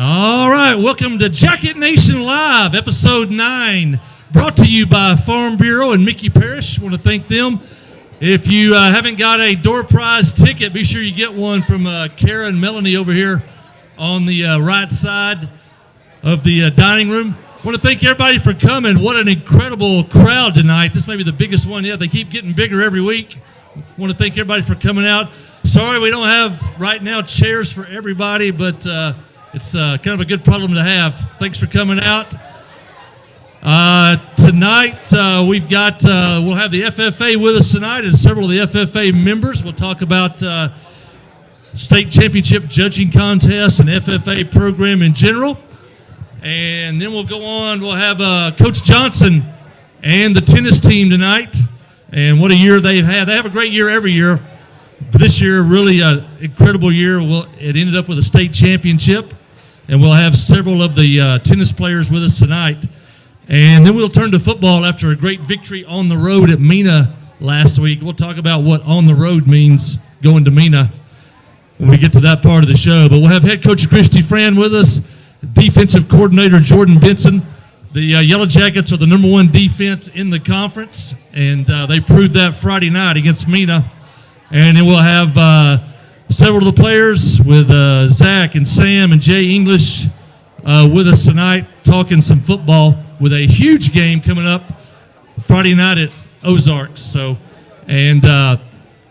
All right, welcome to Jacket Nation Live, Episode 9, brought to you by Farm Bureau and Mickey Parrish. Want to thank them. If you haven't got a door prize ticket, be sure you get one from Kara and Melanie over here on the right side of the dining room. Want to thank everybody for coming. What an incredible crowd tonight. This may be the biggest one yet. They keep getting bigger every week. Want to thank everybody for coming out. Sorry we don't have right now chairs for everybody, but it's kind of a good problem to have. Thanks for coming out. Tonight we've got we'll have the FFA with us tonight and several of the FFA members. We'll talk about state championship judging contests and FFA program in general. And then we'll go on. We'll have Coach Johnson and the tennis team tonight. And what a year they've had. They have a great year every year. But this year, really an incredible year. It ended up with a state championship. And we'll have several of the tennis players with us tonight. And then we'll turn to football after a great victory on the road at Mena last week. We'll talk about what on the road means going to Mena when we get to that part of the show. But we'll have head coach Christy Fran with us, defensive coordinator Jordan Benson. The Yellow Jackets are the number one defense in the conference, and they proved that Friday night against Mena. And then we'll have several of the players with Zach and Sam and Jay English with us tonight talking some football with a huge game coming up Friday night at Ozarks. And a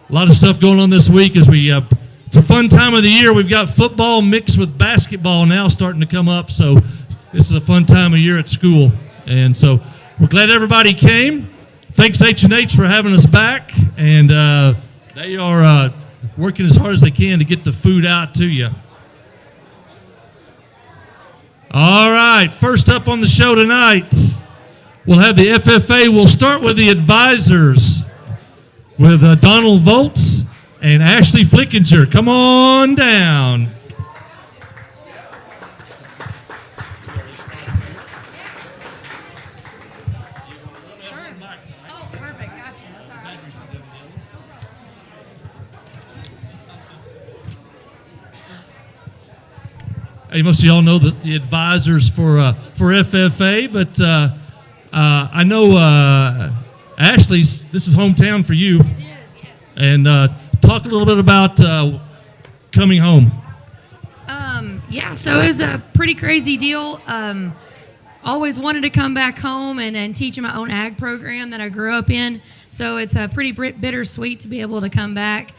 lot of stuff going on this week as we it's a fun time of the year. We've got football mixed with basketball now starting to come up, so this is a fun time of year at school. And so we're glad everybody came. Thanks H&H for having us back, and they are working as hard as they can to get the food out to you. All right, first up on the show tonight, we'll have the FFA. We'll start with the advisors with Donald Volts and Ashley Flickinger. Come on down. Hey, most of y'all know the advisors for FFA, but I know Ashley's, this is hometown for you. It is, yes. And talk a little bit about coming home. Yeah, so it was a pretty crazy deal. Always wanted to come back home and teach in my own ag program that I grew up in. So it's pretty bittersweet to be able to come back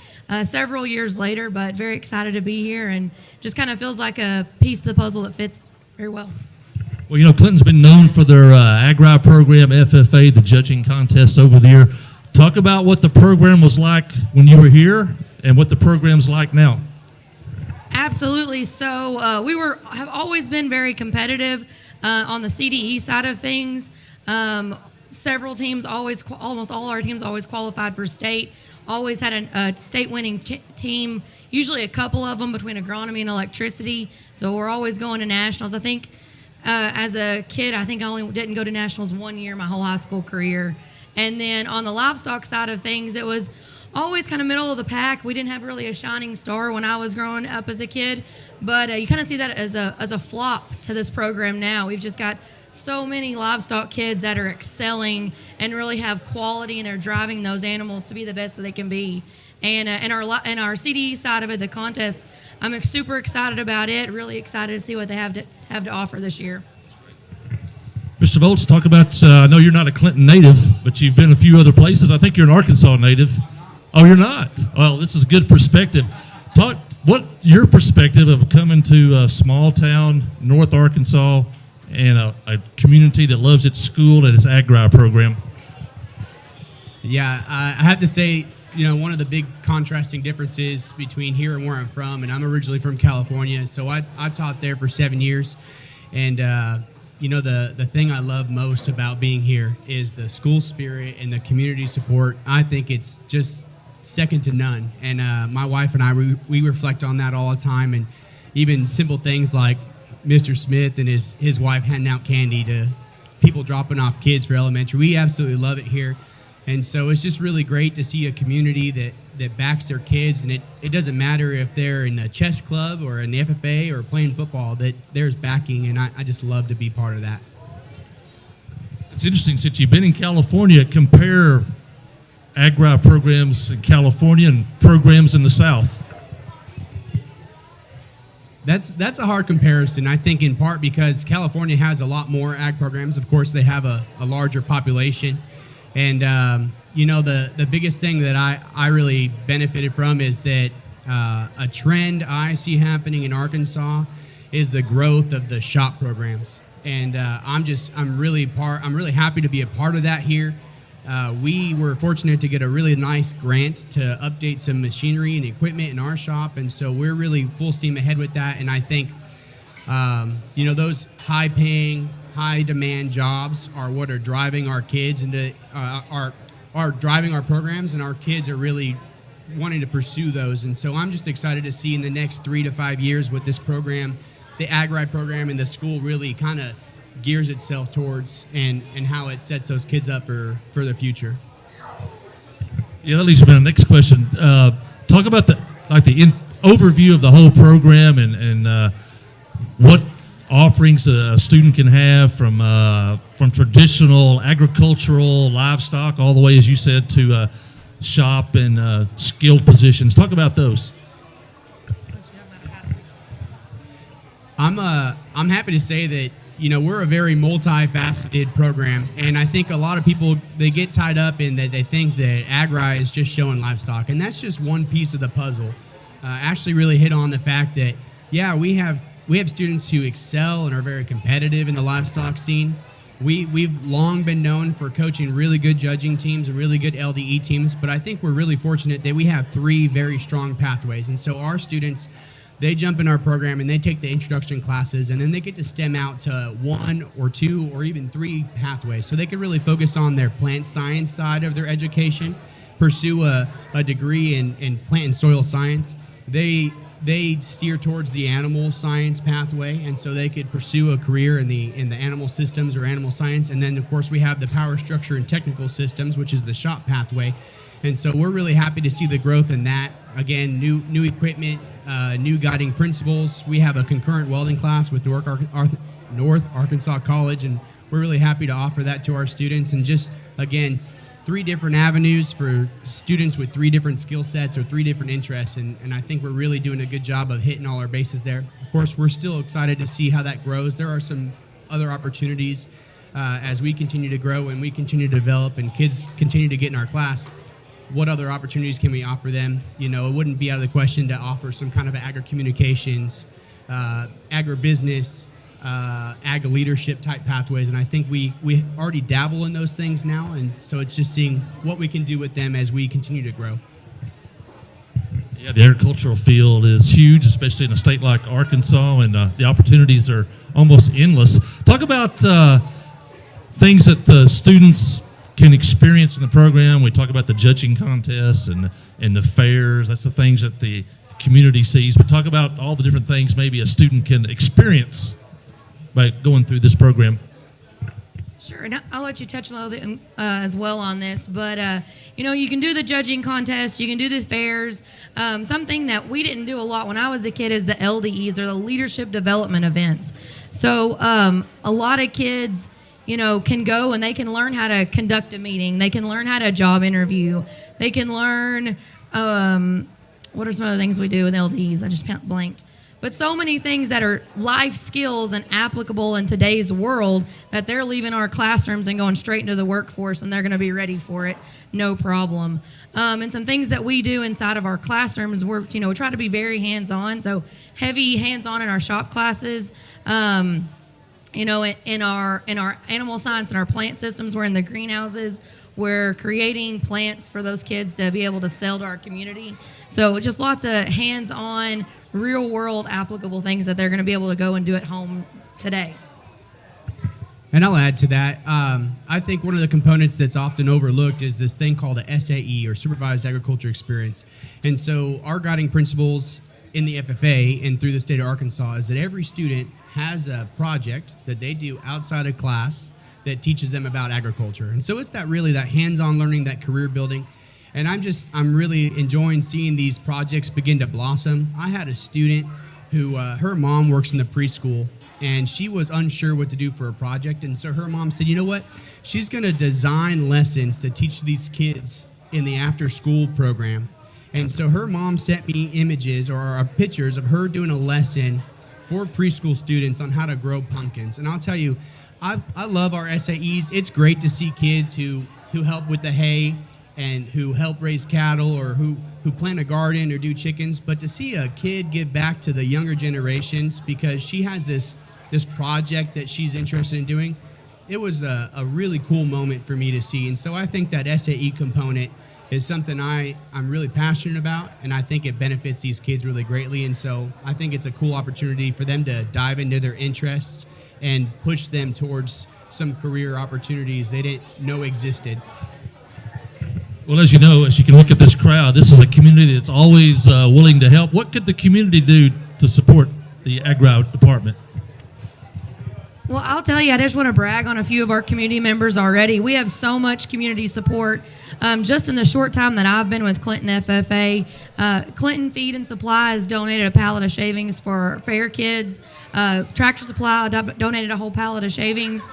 several years later, but very excited to be here and just kind of feels like a piece of the puzzle that fits very well. Well, you know, Clinton's been known for their Agri program, FFA, the judging contest over the year. Talk about what the program was like when you were here and what the program's like now. Absolutely. So we have always been very competitive on the CDE side of things. Several teams almost all our teams always qualified for state. Always had a state-winning team, usually a couple of them between agronomy and electricity. So we're always going to nationals. I think as a kid, I only didn't go to nationals 1 year my whole high school career. And then on the livestock side of things, it was always kind of middle of the pack. We didn't have really a shining star when I was growing up as a kid, but you kind of see that as a flop to this program now. We've just got so many livestock kids that are excelling and really have quality, and they're driving those animals to be the best that they can be. And our CDE side of it, the contest, I'm super excited about it. Really excited to see what they have to offer this year. Mr. Volts, talk about. I know you're not a Clinton native, but you've been a few other places. I think you're an Arkansas native. Oh, you're not. Well, this is a good perspective. What your perspective of coming to a small town, North Arkansas, and a community that loves its school and its Agri program. Yeah, I have to say, you know, one of the big contrasting differences between here and where I'm from, and I'm originally from California, so I taught there for 7 years, and you know, the thing I love most about being here is the school spirit and the community support. I think it's just second to none, and my wife and I, we reflect on that all the time, and even simple things like Mr. Smith and his wife handing out candy to people dropping off kids for elementary. We absolutely love it here. And so it's just really great to see a community that backs their kids, and it doesn't matter if they're in the chess club or in the FFA or playing football, that there's backing, and I just love to be part of that. It's interesting, since you've been in California, compare agri programs in California and programs in the South. That's a hard comparison, I think, in part because California has a lot more ag programs. Of course, they have a larger population. And, the biggest thing that I really benefited from is that a trend I see happening in Arkansas is the growth of the shop programs. And I'm really happy to be a part of that here. We were fortunate to get a really nice grant to update some machinery and equipment in our shop, and so we're really full steam ahead with that. And I think, those high-paying, high-demand jobs are what are driving our kids into are driving our programs, and our kids are really wanting to pursue those. And so I'm just excited to see in the next 3 to 5 years what this program, the Ag-Ride program, and the school really kind of gears itself towards, and how it sets those kids up for the future. Yeah, that leads me to the next question. Talk about the overview of the whole program and what offerings a student can have from traditional agricultural livestock all the way, as you said, to shop and skilled positions. Talk about those. I'm happy to say that we're a very multifaceted program, and I think a lot of people, they get tied up in that they think that Agri is just showing livestock, and that's just one piece of the puzzle. Ashley really hit on the fact that we have students who excel and are very competitive in the livestock scene. We've long been known for coaching really good judging teams and really good LDE teams, but I think we're really fortunate that we have 3 very strong pathways, and so our students, they jump in our program and they take the introduction classes, and then they get to stem out to 1 or 2 or even 3 pathways. So they can really focus on their plant science side of their education, pursue a degree in plant and soil science. They steer towards the animal science pathway, and so they could pursue a career in the animal systems or animal science. And then, of course, we have the power structure and technical systems, which is the shop pathway. And so we're really happy to see the growth in that. Again, new equipment, new guiding principles. We have a concurrent welding class with North Arkansas College, and we're really happy to offer that to our students. And just, again, 3 different avenues for students with 3 different skill sets or 3 different interests. And I think we're really doing a good job of hitting all our bases there. Of course, we're still excited to see how that grows. There are some other opportunities as we continue to grow and we continue to develop and kids continue to get in our class. What other opportunities can we offer them? It wouldn't be out of the question to offer some kind of agri-communications, agribusiness, ag-leadership type pathways. And I think we already dabble in those things now. And so it's just seeing what we can do with them as we continue to grow. Yeah, the agricultural field is huge, especially in a state like Arkansas, and the opportunities are almost endless. Talk about things that the students can experience in the program. We talk about the judging contests and the fairs. That's the things that the community sees. But talk about all the different things maybe a student can experience by going through this program. Sure, and I'll let you touch a little bit as well on this. But, you can do the judging contest. You can do the fairs. Something that we didn't do a lot when I was a kid is the LDEs, or the leadership development events. So a lot of kids can go and they can learn how to conduct a meeting. They can learn how to job interview. They can learn, what are some other things we do with LDs? I just blanked. But so many things that are life skills and applicable in today's world that they're leaving our classrooms and going straight into the workforce, and they're going to be ready for it, no problem. And some things that we do inside of our classrooms, we try to be very hands-on. So heavy hands-on in our shop classes. In our animal science and our plant systems, we're in the greenhouses. We're creating plants for those kids to be able to sell to our community. So just lots of hands-on, real-world applicable things that they're going to be able to go and do at home today. And I'll add to that. I think one of the components that's often overlooked is this thing called the SAE, or Supervised Agriculture Experience. And so our guiding principles in the FFA and through the state of Arkansas is that every student has a project that they do outside of class that teaches them about agriculture. And so it's that hands-on learning, that career building. And I'm really enjoying seeing these projects begin to blossom. I had a student who, her mom works in the preschool, and she was unsure what to do for a project. And so her mom said, you know what? She's going to design lessons to teach these kids in the after-school program. And so her mom sent me images or pictures of her doing a lesson for preschool students on how to grow pumpkins. And I'll tell you, I love our SAEs. It's great to see kids who help with the hay and who help raise cattle or who plant a garden or do chickens. But to see a kid give back to the younger generations because she has this project that she's interested in doing, it was a really cool moment for me to see. And so I think that SAE component is something I'm really passionate about, and I think it benefits these kids really greatly. And so I think it's a cool opportunity for them to dive into their interests and push them towards some career opportunities they didn't know existed. Well, as you know, as you can look at this crowd, this is a community that's always willing to help. What could the community do to support the Agri department? Well, I'll tell you, I just want to brag on a few of our community members already. We have so much community support. Just in the short time that I've been with Clinton FFA, Clinton Feed and Supply has donated a pallet of shavings for fair kids. Tractor Supply donated a whole pallet of shavings.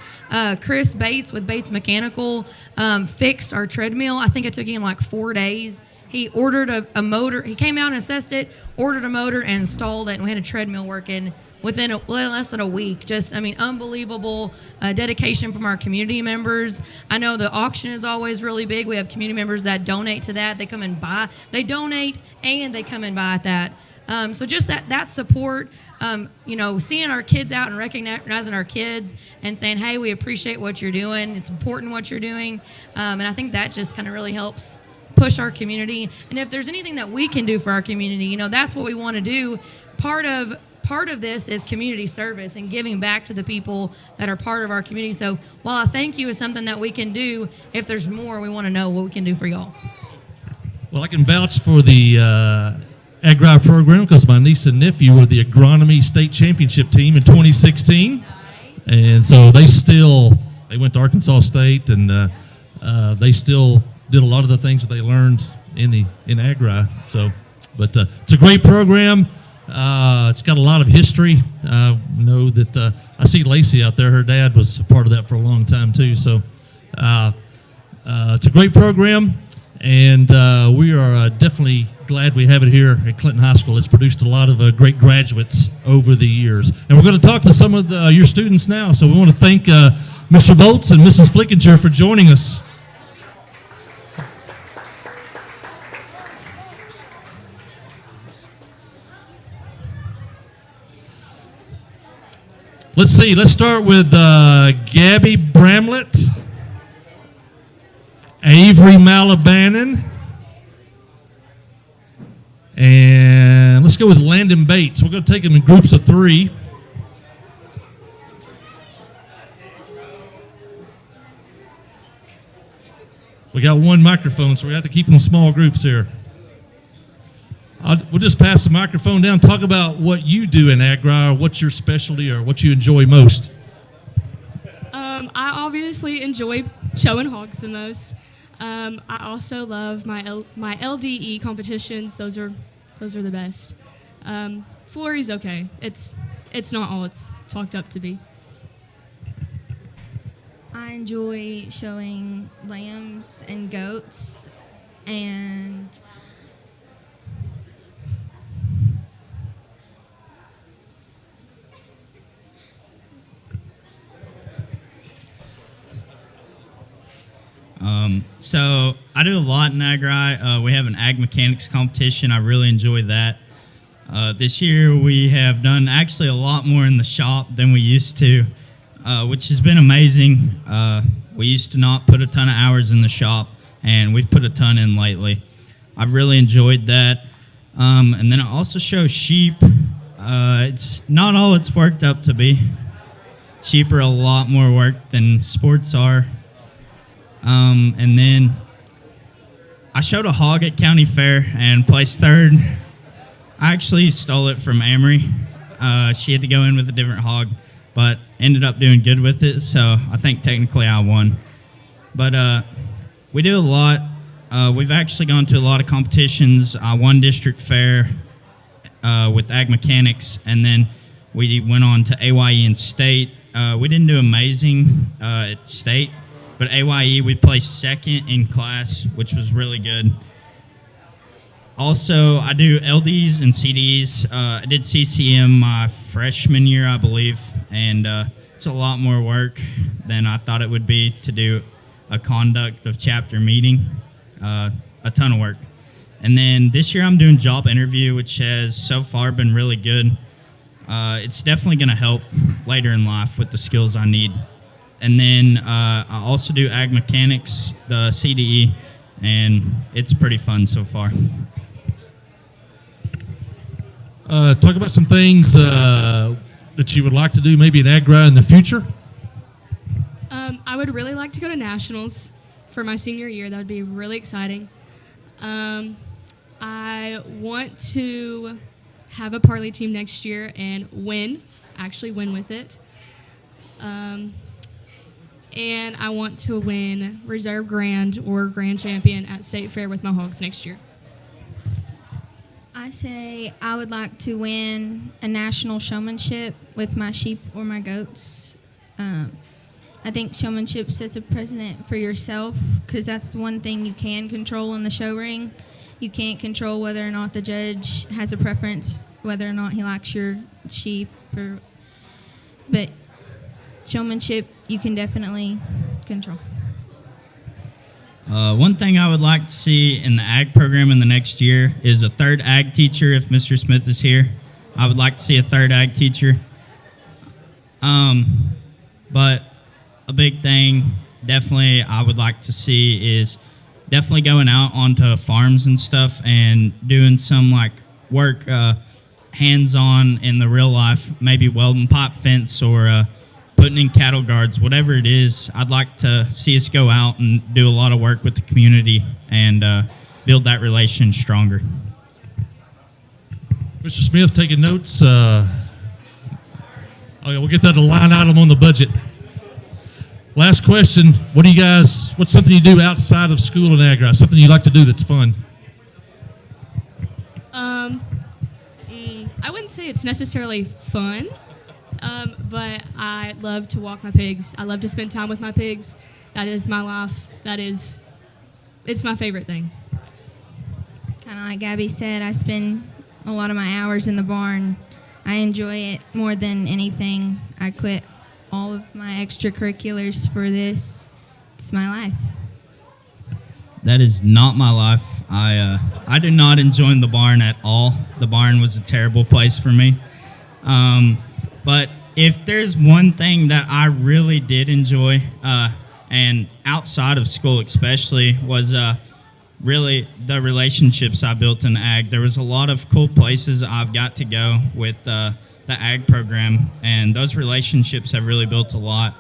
Chris Bates with Bates Mechanical fixed our treadmill. I think it took him like 4 days. He ordered a motor. He came out and assessed it, ordered a motor, and installed it, and we had a treadmill working within less than a week. Just, I mean, unbelievable dedication from our community members. I know the auction is always really big. We have community members that donate to that. They come and buy. They donate and they come and buy at that. So just that support, seeing our kids out and recognizing our kids and saying, hey, we appreciate what you're doing. It's important what you're doing. And I think that just kind of really helps push our community. And if there's anything that we can do for our community, that's what we want to do. Part of this is community service and giving back to the people that are part of our community. So while a thank you is something that we can do, if there's more, we want to know what we can do for y'all. Well, I can vouch for the Agri program because my niece and nephew were the agronomy state championship team in 2016. And so they went to Arkansas State, and they still did a lot of the things that they learned in Agri. So, but it's a great program. It's got a lot of history. Know that I see Lacey out there. Her dad was a part of that for a long time too. So it's a great program, and we are definitely glad we have it here at Clinton High School. It's produced a lot of great graduates over the years. And we're going to talk to some of your students now. So we want to thank Mr. Volts and Mrs. Flickinger for joining us. Let's see. Let's start with Gabby Bramlett, Avery Malabanan, and let's go with Landon Bates. We're going to take them in groups of 3. We got one microphone, so we have to keep them in small groups here. We'll just pass the microphone down. Talk about what you do in Agri, or what's your specialty, or what you enjoy most. I obviously enjoy showing hogs the most. I also love my LDE competitions. Those are the best. Flurry's okay. It's not all it's talked up to be. I enjoy showing lambs and goats, and so I do a lot in Agri. We have an ag mechanics competition. I really enjoy that. This year we have done actually a lot more in the shop than we used to, which has been amazing. We used to not put a ton of hours in the shop, and we've put a ton in lately. I've really enjoyed that. And then I also show sheep. It's not all it's worked up to be. Sheep are a lot more work than sports are. And then I showed a hog at County Fair and placed 3rd. I actually stole it from Amory. She had to go in with a different hog. but ended up doing good with it. So I think technically I won. But we do a lot. We've actually gone to a lot of competitions. I won district fair with ag mechanics, and then we went on to AYE and state. We didn't do amazing at state, but AYE we placed second in class, which was really good. Also, I do LDs and CDs. I did CCM my freshman year, I believe, and it's a lot more work than I thought it would be to do a conduct of chapter meeting. A ton of work. And then this year I'm doing job interview, which has so far been really good. It's definitely going to help later in life with the skills I need. And then I also do ag mechanics, the CDE, and it's pretty fun so far. Talk about some things that you would like to do, maybe in Agra in the future. I would really like to go to nationals for my senior year. That would be really exciting. I want to have a parlay team next year and actually win with it. And I want to win reserve grand or grand champion at state fair with my Hogs next year. I say I would like to win a national showmanship with my sheep or my goats. I think showmanship sets a precedent for yourself because that's one thing you can control in the show ring. You can't control whether or not the judge has a preference, whether or not he likes your sheep. But showmanship, you can definitely control. One thing I would like to see in the ag program in the next year is a third ag teacher if Mr. Smith is here. I would like to see a third ag teacher. But a big thing definitely I would like to see is definitely going out onto farms and stuff and doing some like work hands-on in the real life, maybe welding pipe fence or putting in cattle guards, whatever it is. I'd like to see us go out and do a lot of work with the community and build that relation stronger. Mr. Smith, taking notes. Oh yeah, we'll get that a line item on the budget. Last question. What's something you do outside of school in Agra? Something you like to do that's fun? I wouldn't say it's necessarily fun, but I love to walk my pigs. I love to spend time with my pigs. That is my life. It's my favorite thing. Kind of like Gabby said, I spend a lot of my hours in the barn. I enjoy it more than anything. I quit all of my extracurriculars for this. It's my life. That is not my life. I do not enjoy the barn at all. The barn was a terrible place for me. But if there's one thing that I really did enjoy, and outside of school especially, was really the relationships I built in ag. There was a lot of cool places I've got to go with the ag program, and those relationships have really built a lot.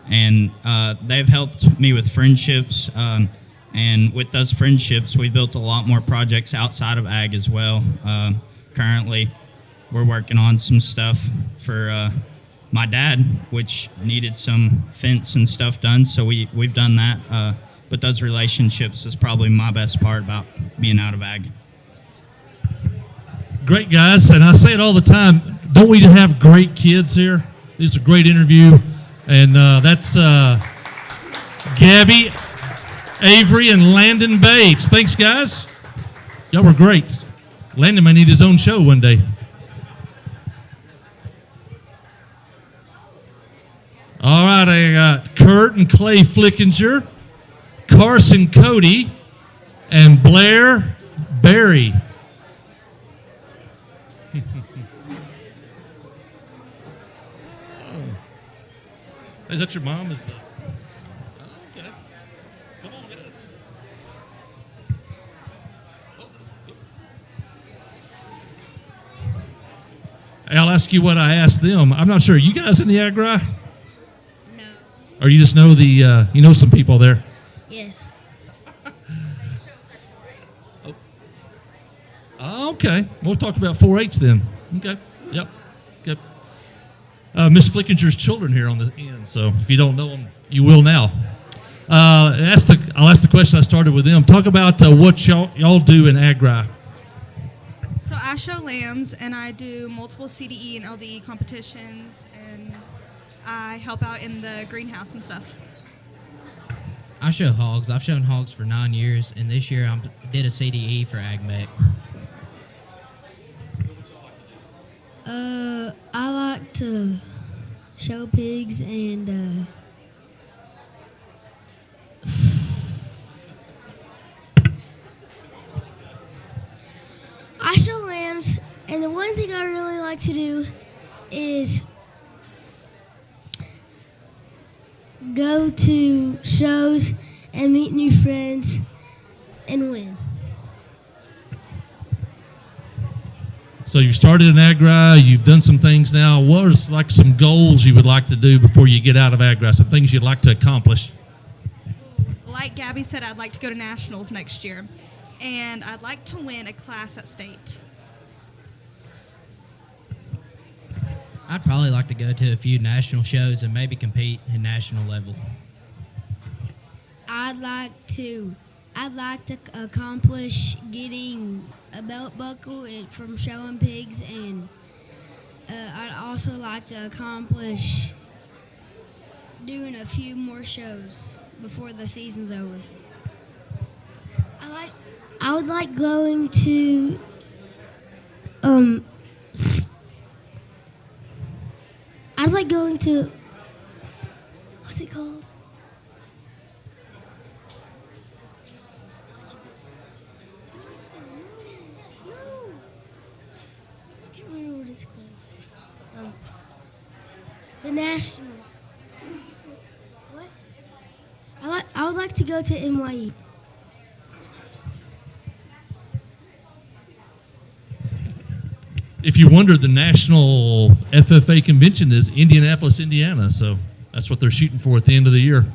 And they've helped me with friendships. And with those friendships, we built a lot more projects outside of ag as well. Currently, we're working on some stuff for my dad, which needed some fence and stuff done. So we've done that. But those relationships is probably my best part about being out of ag. Great guys, and I say it all the time. Don't we have great kids here? This is a great interview, and that's Gabby, Avery, and Landon Bates. Thanks, guys. Y'all were great. Landon may need his own show one day. All right, I got Kurt and Clay Flickinger, Carson Cody, and Blair Barry. Is that your mom? Okay. Come on, guys. I'll ask you what I asked them. I'm not sure. Are you guys in the Agri? No. Or you just know you know some people there? Yes. Oh, okay. We'll talk about 4-H then. Okay. Yep. Okay. Miss Flickinger's children here on the end. So if you don't know them, you will now. I'll ask the question I started with them. Talk about what y'all do in Agri. So I show lambs, and I do multiple CDE and LDE competitions, and I help out in the greenhouse and stuff. I show hogs. I've shown hogs for 9 years, and this year I did a CDE for AgMech. I like to show pigs and I show lambs, and the one thing I really like to do is go to shows and meet new friends and win. So you started in Agri, you've done some things now. What are like some goals you would like to do before you get out of Agri? Some things you'd like to accomplish? Like Gabby said, I'd like to go to nationals next year, and I'd like to win a class at state. I'd probably like to go to a few national shows and maybe compete in national level. I'd like to accomplish getting a belt buckle from showing pigs, and I'd also like to accomplish doing a few more shows before the season's over. I would like going to I'd like going to what's it called? What it's called. The Nationals. What? I would like to go to NYE. If you wondered, the national FFA convention is Indianapolis, Indiana. So that's what they're shooting for at the end of the year.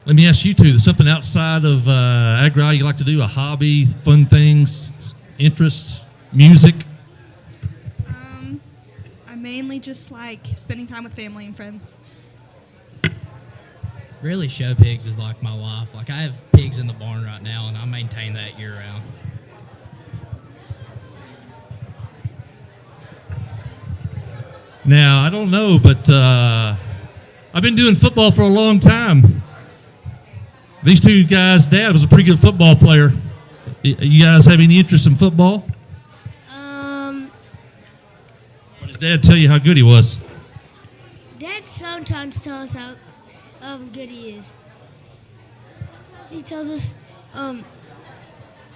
Let me ask you two, there's something outside of Agri you like to do, a hobby, fun things, interests, music? I mainly just like spending time with family and friends. Really, show pigs is like my life. Like, I have pigs in the barn right now, and I maintain that year round. Now, I don't know, but I've been doing football for a long time. These two guys' dad was a pretty good football player. You guys have any interest in football? Or did Dad tell you how good he was? Dad sometimes tells us how good he is. Sometimes he tells us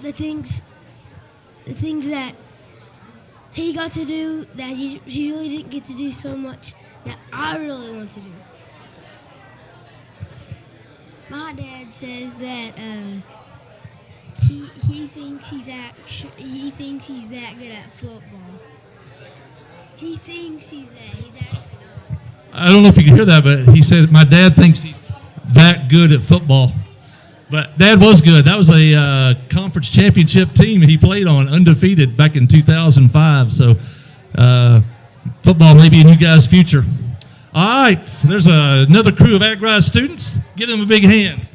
the things that he got to do that he really didn't get to do so much that I really want to do. My dad says that he thinks he's that good at football. He thinks he's actually not. I don't know if you can hear that, but he said, my dad thinks he's that good at football. But Dad was good. That was a conference championship team he played on, undefeated, back in 2005. So football may be in you guys' future. All right, there's another crew of Agri students. Give them a big hand.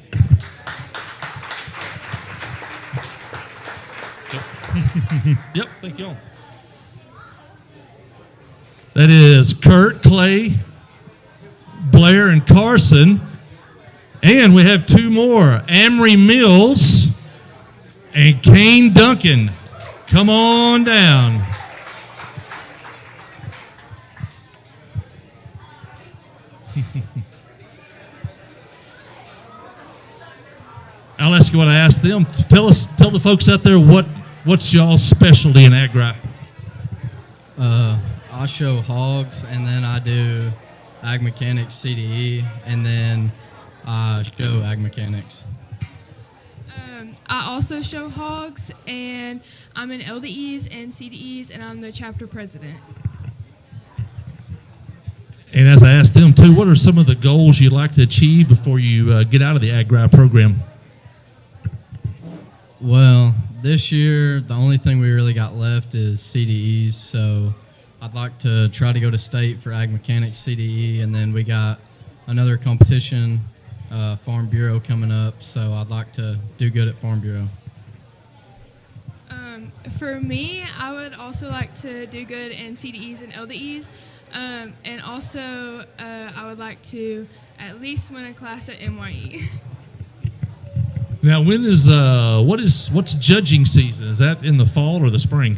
Yep, thank you all. That is Kurt, Clay, Blair, and Carson. And we have two more, Amory Mills and Kane Duncan. Come on down. I'll ask you what I asked them. Tell the folks out there what's y'all's specialty in Agri. I show hogs, and then I do ag mechanics CDE, and then I show ag mechanics. I also show hogs, and I'm in LDEs and CDEs, and I'm the chapter president. And as I asked them too, what are some of the goals you'd like to achieve before you get out of the Agri program? Well, This year, the only thing we really got left is CDEs, so I'd like to try to go to state for Ag Mechanics CDE, and then we got another competition, Farm Bureau coming up, so I'd like to do good at Farm Bureau. For me, I would also like to do good in CDEs and LDEs, and also I would like to at least win a class at NYE. Now, when is what's judging season? Is that in the fall or the spring?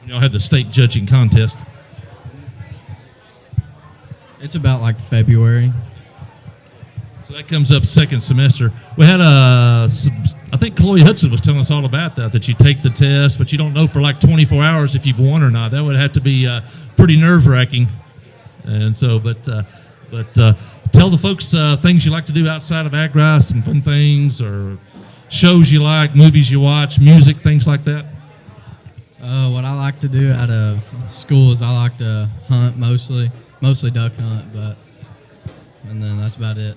You know, have the state judging contest. It's about like February. So that comes up second semester. We had I think Chloe Hudson was telling us all about that you take the test, but you don't know for like 24 hours if you've won or not. That would have to be pretty nerve-wracking. And so, but tell the folks things you like to do outside of Agri, some fun things or shows you like, movies you watch, music, things like that. What I like to do out of school is I like to hunt mostly duck hunt, and then that's about it.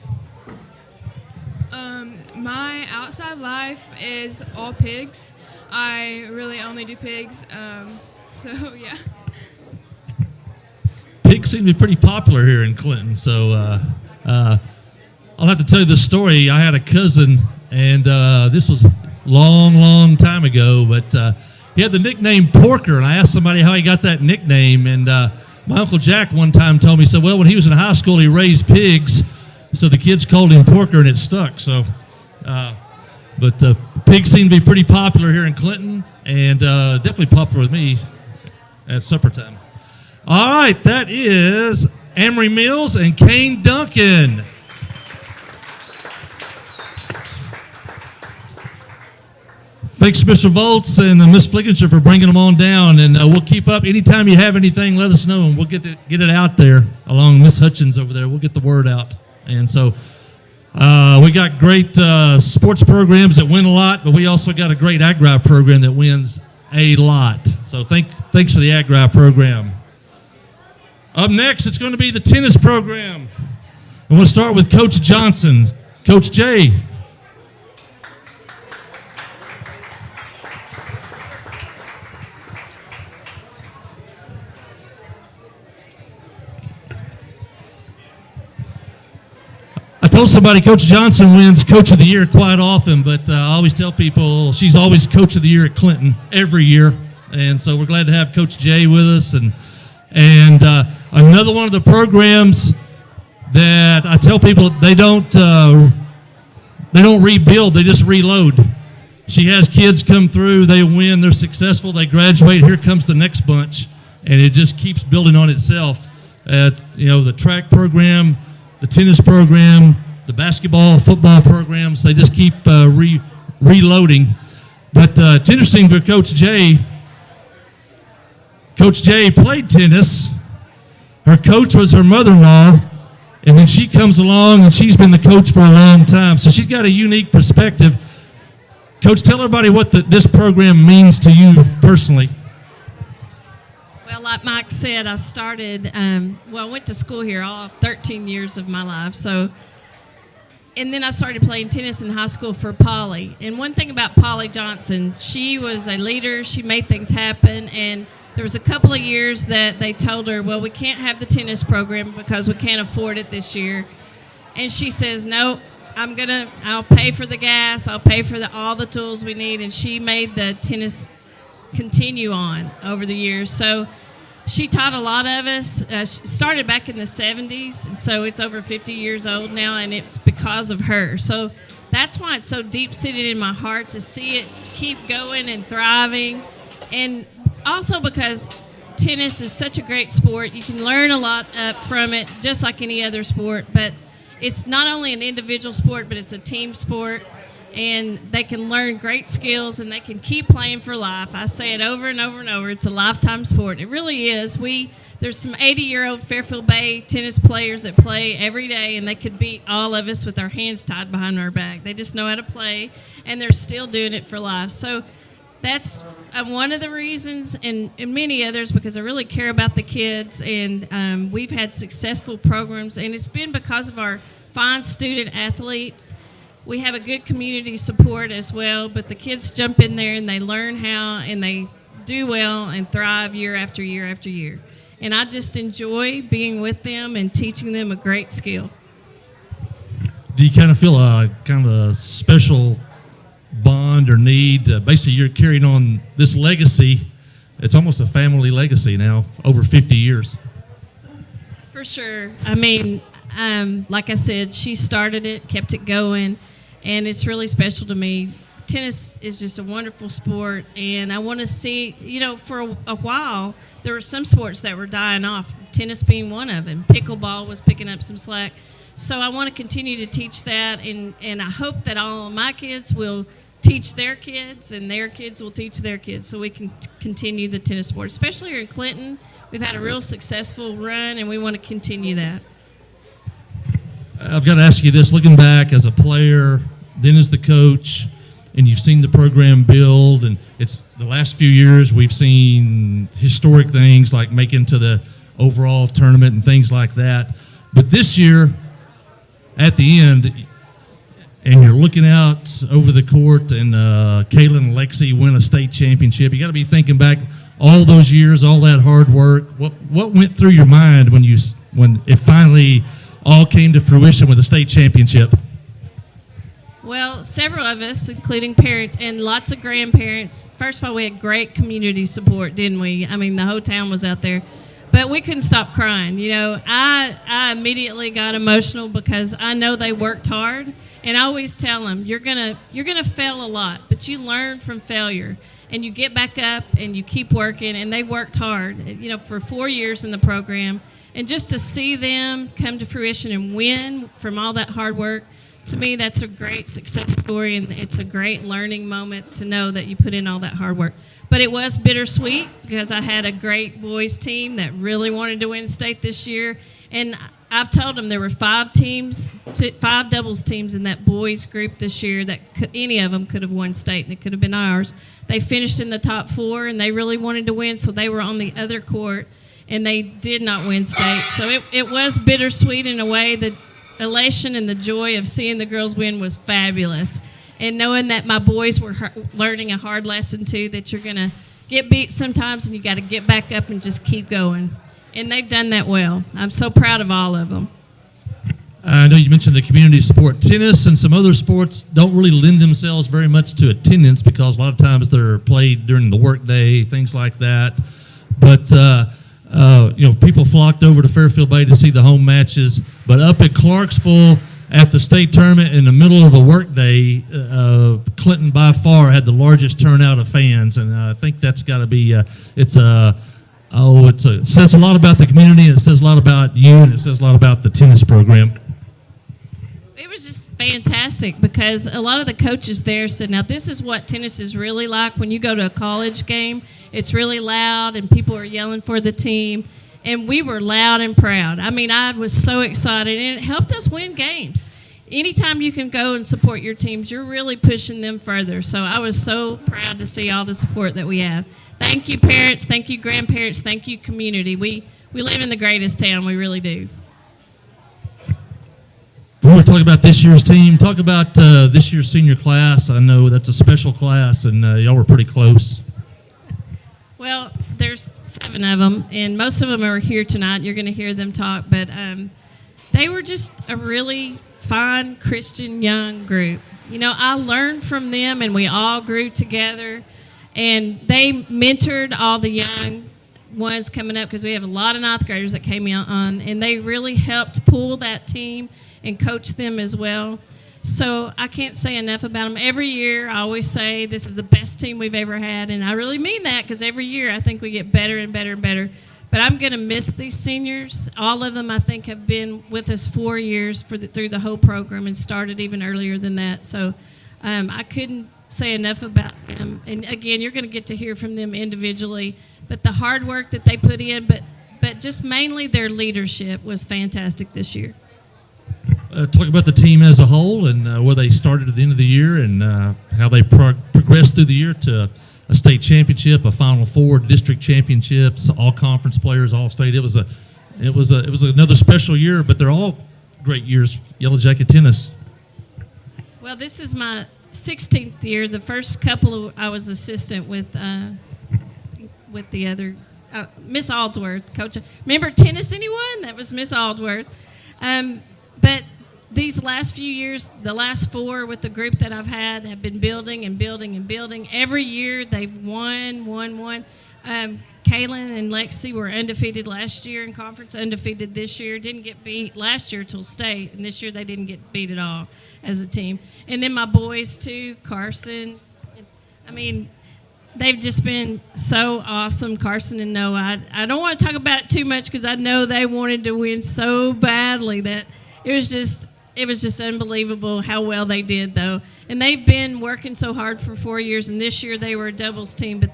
My outside life is all pigs. I really only do pigs, so yeah. Pigs seem to be pretty popular here in Clinton, so I'll have to tell you this story. I had a cousin, and this was long time ago, but he had the nickname Porker, and I asked somebody how he got that nickname, and my Uncle Jack one time told me, he said, well, when he was in high school, he raised pigs, so the kids called him Porker, and it stuck. So, but pigs seem to be pretty popular here in Clinton, and definitely popular with me at supper time. All right, that is Amory Mills and Kane Duncan. Thanks, Mr. Volts and Ms. Flickinger for bringing them on down, and we'll keep up. Anytime you have anything, let us know, and we'll get it out there along Miss Hutchins over there. We'll get the word out. And so we got great sports programs that win a lot, but we also got a great Agri program that wins a lot. So thanks for the Agri program. Up next, it's going to be the tennis program. And we'll start with Coach Johnson. Coach Jay. I told somebody Coach Johnson wins Coach of the Year quite often, but I always tell people she's always Coach of the Year at Clinton every year. And so we're glad to have Coach Jay with us. And another one of the programs that I tell people they don't rebuild, they just reload. She has kids come through, they win, they're successful, they graduate, here comes the next bunch, and it just keeps building on itself. The track program, the tennis program, the basketball, football programs, they just keep reloading. But it's interesting for Coach Jay. Coach Jay played tennis. Her coach was her mother-in-law, and then she comes along, and she's been the coach for a long time. So she's got a unique perspective. Coach, tell everybody what this program means to you personally. Well, like Mike said, I started, I went to school here all 13 years of my life. And then I started playing tennis in high school for Polly. And one thing about Polly Johnson, she was a leader. She made things happen. And there was a couple of years that they told her, well, we can't have the tennis program because we can't afford it this year. And she says, no, I'll pay for the gas. I'll pay for all the tools we need. And she made the tennis continue on over the years. So she taught a lot of us. She started back in the 70s, and so it's over 50 years old now, and it's because of her. So that's why it's so deep-seated in my heart to see it keep going and thriving. And also because tennis is such a great sport. You can learn a lot from it, just like any other sport. But it's not only an individual sport, but it's a team sport. And they can learn great skills, and they can keep playing for life. I say it over and over and over. It's a lifetime sport. It really is. There's some 80-year-old Fairfield Bay tennis players that play every day, and they could beat all of us with our hands tied behind our back. They just know how to play, and they're still doing it for life. So that's one of the reasons, and many others, because I really care about the kids, and we've had successful programs, and it's been because of our fine student athletes. we have a good community support as well, but the kids jump in there and they learn how, and they do well and thrive year after year after year. And I just enjoy being with them and teaching them a great skill. Do you kind of feel a kind of a special bond or need? Basically, you're carrying on this legacy. It's almost a family legacy now, over 50 years. For sure. I mean, like I said, she started it, kept it going, and it's really special to me. Tennis is just a wonderful sport, and I want to see, you know, for a while, there were some sports that were dying off, tennis being one of them. Pickleball was picking up some slack. So I want to continue to teach that, and I hope that all of my kids will teach their kids, and their kids will teach their kids, so we can continue the tennis sport. Especially here in Clinton, we've had a real successful run, and we want to continue that. I've got to ask you this, looking back as a player, then as the coach, and you've seen the program build, and it's the last few years we've seen historic things like making to the overall tournament and things like that. But this year, at the end, and you're looking out over the court, and Kaylin and Lexi win a state championship, you got to be thinking back all those years, all that hard work. What went through your mind when it finally all came to fruition with a state championship? Well, several of us, including parents and lots of grandparents. First of all, we had great community support, didn't we? I mean, the whole town was out there. But we couldn't stop crying. You know, I immediately got emotional because I know they worked hard. And I always tell them, you're gonna fail a lot, but you learn from failure. And you get back up and you keep working. And they worked hard, you know, for 4 years in the program. And just to see them come to fruition and win from all that hard work, to me, that's a great success story, and it's a great learning moment to know that you put in all that hard work. But it was bittersweet because I had a great boys team that really wanted to win state this year. And I've told them there were 5 doubles teams in that boys group this year that any of them could have won state, and it could have been ours. They finished in the top 4, and they really wanted to win, so they were on the other court, and they did not win state. So it was bittersweet in a way. The elation and the joy of seeing the girls win was fabulous. And knowing that my boys were learning a hard lesson too, that you're going to get beat sometimes and you got to get back up and just keep going. And they've done that well. I'm so proud of all of them. I know you mentioned the community support. Tennis and some other sports don't really lend themselves very much to attendance because a lot of times they're played during the workday, things like that. But you know, people flocked over to Fairfield Bay to see the home matches. But up at Clarksville at the state tournament in the middle of a workday, Clinton by far had the largest turnout of fans, and I think that's got to be it says a lot about the community, and it says a lot about you, and it says a lot about the tennis program. It was just fantastic because a lot of the coaches there said, now this is what tennis is really like when you go to a college game. It's really loud and people are yelling for the team. And we were loud and proud. I mean, I was so excited, and it helped us win games. Anytime you can go and support your teams, you're really pushing them further. So I was so proud to see all the support that we have. Thank you, parents. Thank you, grandparents. Thank you, community. We live in the greatest town. We really do. Before we talk about this year's team, talk about this year's senior class. I know that's a special class, and y'all were pretty close. Well, there's 7 of them, and most of them are here tonight. You're going to hear them talk, but they were just a really fine Christian young group. You know, I learned from them, and we all grew together, and they mentored all the young ones coming up because we have a lot of 9th graders that came on, and they really helped pull that team and coach them as well. So I can't say enough about them. Every year I always say this is the best team we've ever had, and I really mean that because every year I think we get better and better and better. But I'm going to miss these seniors. All of them I think have been with us 4 years through the whole program and started even earlier than that. So I couldn't say enough about them. And again, you're going to get to hear from them individually. But the hard work that they put in, but just mainly their leadership was fantastic this year. Talk about the team as a whole and where they started at the end of the year and how they progressed through the year to a state championship, a Final Four, district championships, all conference players, all state. It was another special year, but they're all great years. Yellow Jacket tennis. Well, this is my 16th year. The first couple I was assistant with the other Miss Aldsworth, coach. Remember tennis, anyone? That was Miss Aldsworth. But these last few years, the last 4 with the group that I've had, have been building and building and building. Every year they've won. Kaylin and Lexi were undefeated last year in conference, undefeated this year. Didn't get beat last year till state, and this year they didn't get beat at all as a team. And then my boys too, Carson. I mean, they've just been so awesome, Carson and Noah. I don't want to talk about it too much because I know they wanted to win so badly that it was just unbelievable how well they did, though. And they've been working so hard for 4 years, and this year they were a doubles team. But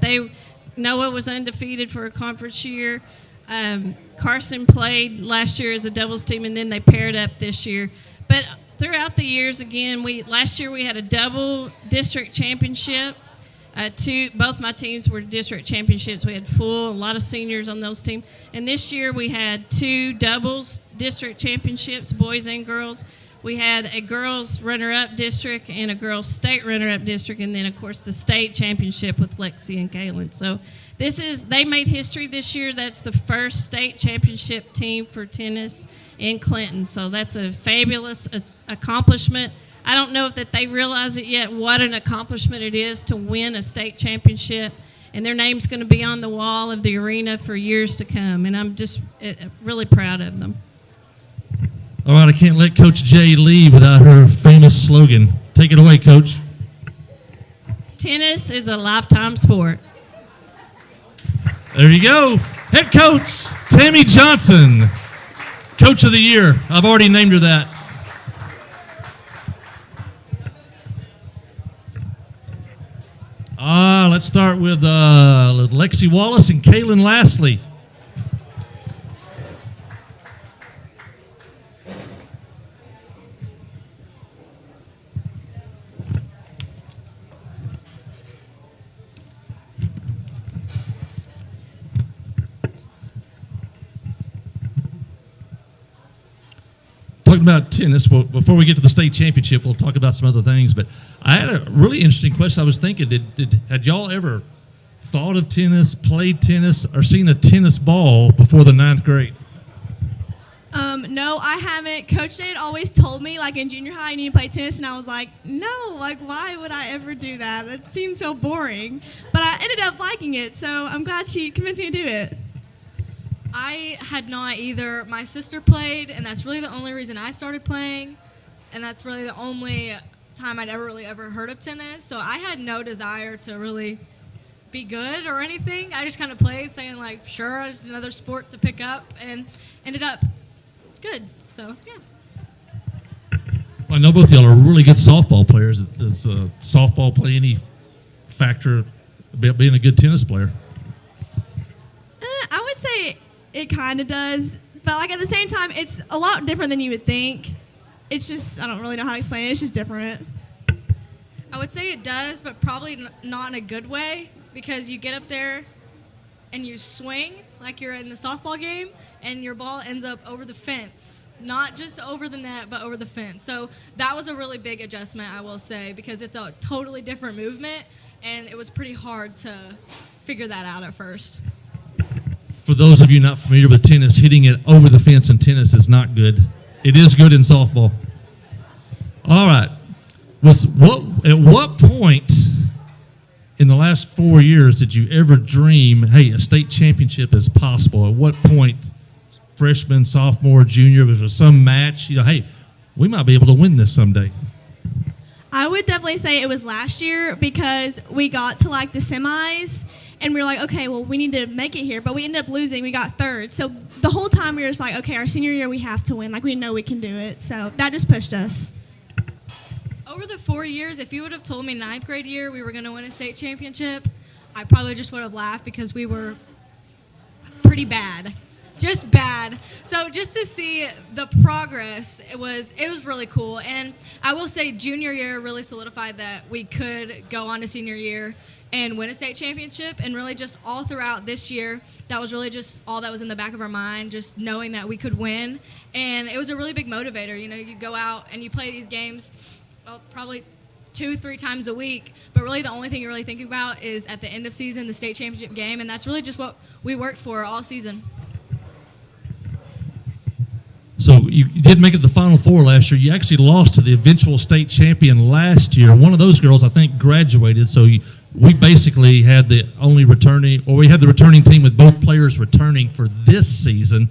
Noah was undefeated for a conference year. Carson played last year as a doubles team, and then they paired up this year. But throughout the years, again, last year we had a double district championship. Both my teams were district championships. We had a lot of seniors on those teams. And this year we had 2 doubles district championships, boys and girls. We had a girls runner-up district and a girls state runner-up district, and then of course the state championship with Lexi and Kaylin. So they made history this year. That's the first state championship team for tennis in Clinton. So that's a fabulous accomplishment. I don't know if they realize it yet, what an accomplishment it is to win a state championship. And their name's going to be on the wall of the arena for years to come. And I'm just really proud of them. All right, I can't let Coach Jay leave without her famous slogan. Take it away, Coach. Tennis is a lifetime sport. There you go. Head coach, Tammy Johnson. Coach of the Year. I've already named her that. Let's start with Lexi Wallace and Kaylin Lastly. Talking about tennis, well, before we get to the state championship, we'll talk about some other things. But I had a really interesting question. I was thinking, had y'all ever thought of tennis, played tennis, or seen a tennis ball before the 9th grade? No, I haven't. Coach Jay had always told me, like in junior high, you need to play tennis, and I was like, no, like why would I ever do that? That seems so boring. But I ended up liking it, so I'm glad she convinced me to do it. I had not either. My sister played, and that's really the only reason I started playing, and that's really the only time I'd ever heard of tennis. So I had no desire to really be good or anything. I just kind of played, saying like, sure, it's another sport to pick up, and ended up good. So yeah. Well, I know both of y'all are really good softball players. Does softball play any factor about being a good tennis player? I would say it kind of does, but like at the same time, it's a lot different than you would think. It's just, I don't really know how to explain it. It's just different. I would say it does, but probably not in a good way, because you get up there and you swing like you're in the softball game, and your ball ends up over the fence. Not just over the net, but over the fence. So that was a really big adjustment, I will say, because it's a totally different movement, and it was pretty hard to figure that out at first. For those of you not familiar with tennis, hitting it over the fence in tennis is not good. It is good in softball. All right. At what point in the last 4 years did you ever dream, hey, a state championship is possible? At what point, freshman, sophomore, junior, was there some match, hey, we might be able to win this someday? I would definitely say it was last year, because we got to like the semis and we were like, okay, well, we need to make it here, but we ended up losing. We got third. So the whole time we were just like, okay, our senior year we have to win. Like, we know we can do it. So that just pushed us. Over the 4 years, if you would have told me 9th grade year we were going to win a state championship, I probably just would have laughed, because we were pretty bad. Just bad. So just to see the progress, it was really cool. And I will say junior year really solidified that we could go on to senior year and win a state championship. And really just all throughout this year, that was really just all that was in the back of our mind, just knowing that we could win. And it was a really big motivator. You know, you go out and you play these games well, probably 2-3 times a week, but really the only thing you're really thinking about is at the end of season, the state championship game, and that's really just what we worked for all season. So you did make it to the Final Four last year. You actually lost to the eventual state champion last year. One of those girls, I think, graduated. So we basically had the returning team with both players returning for this season.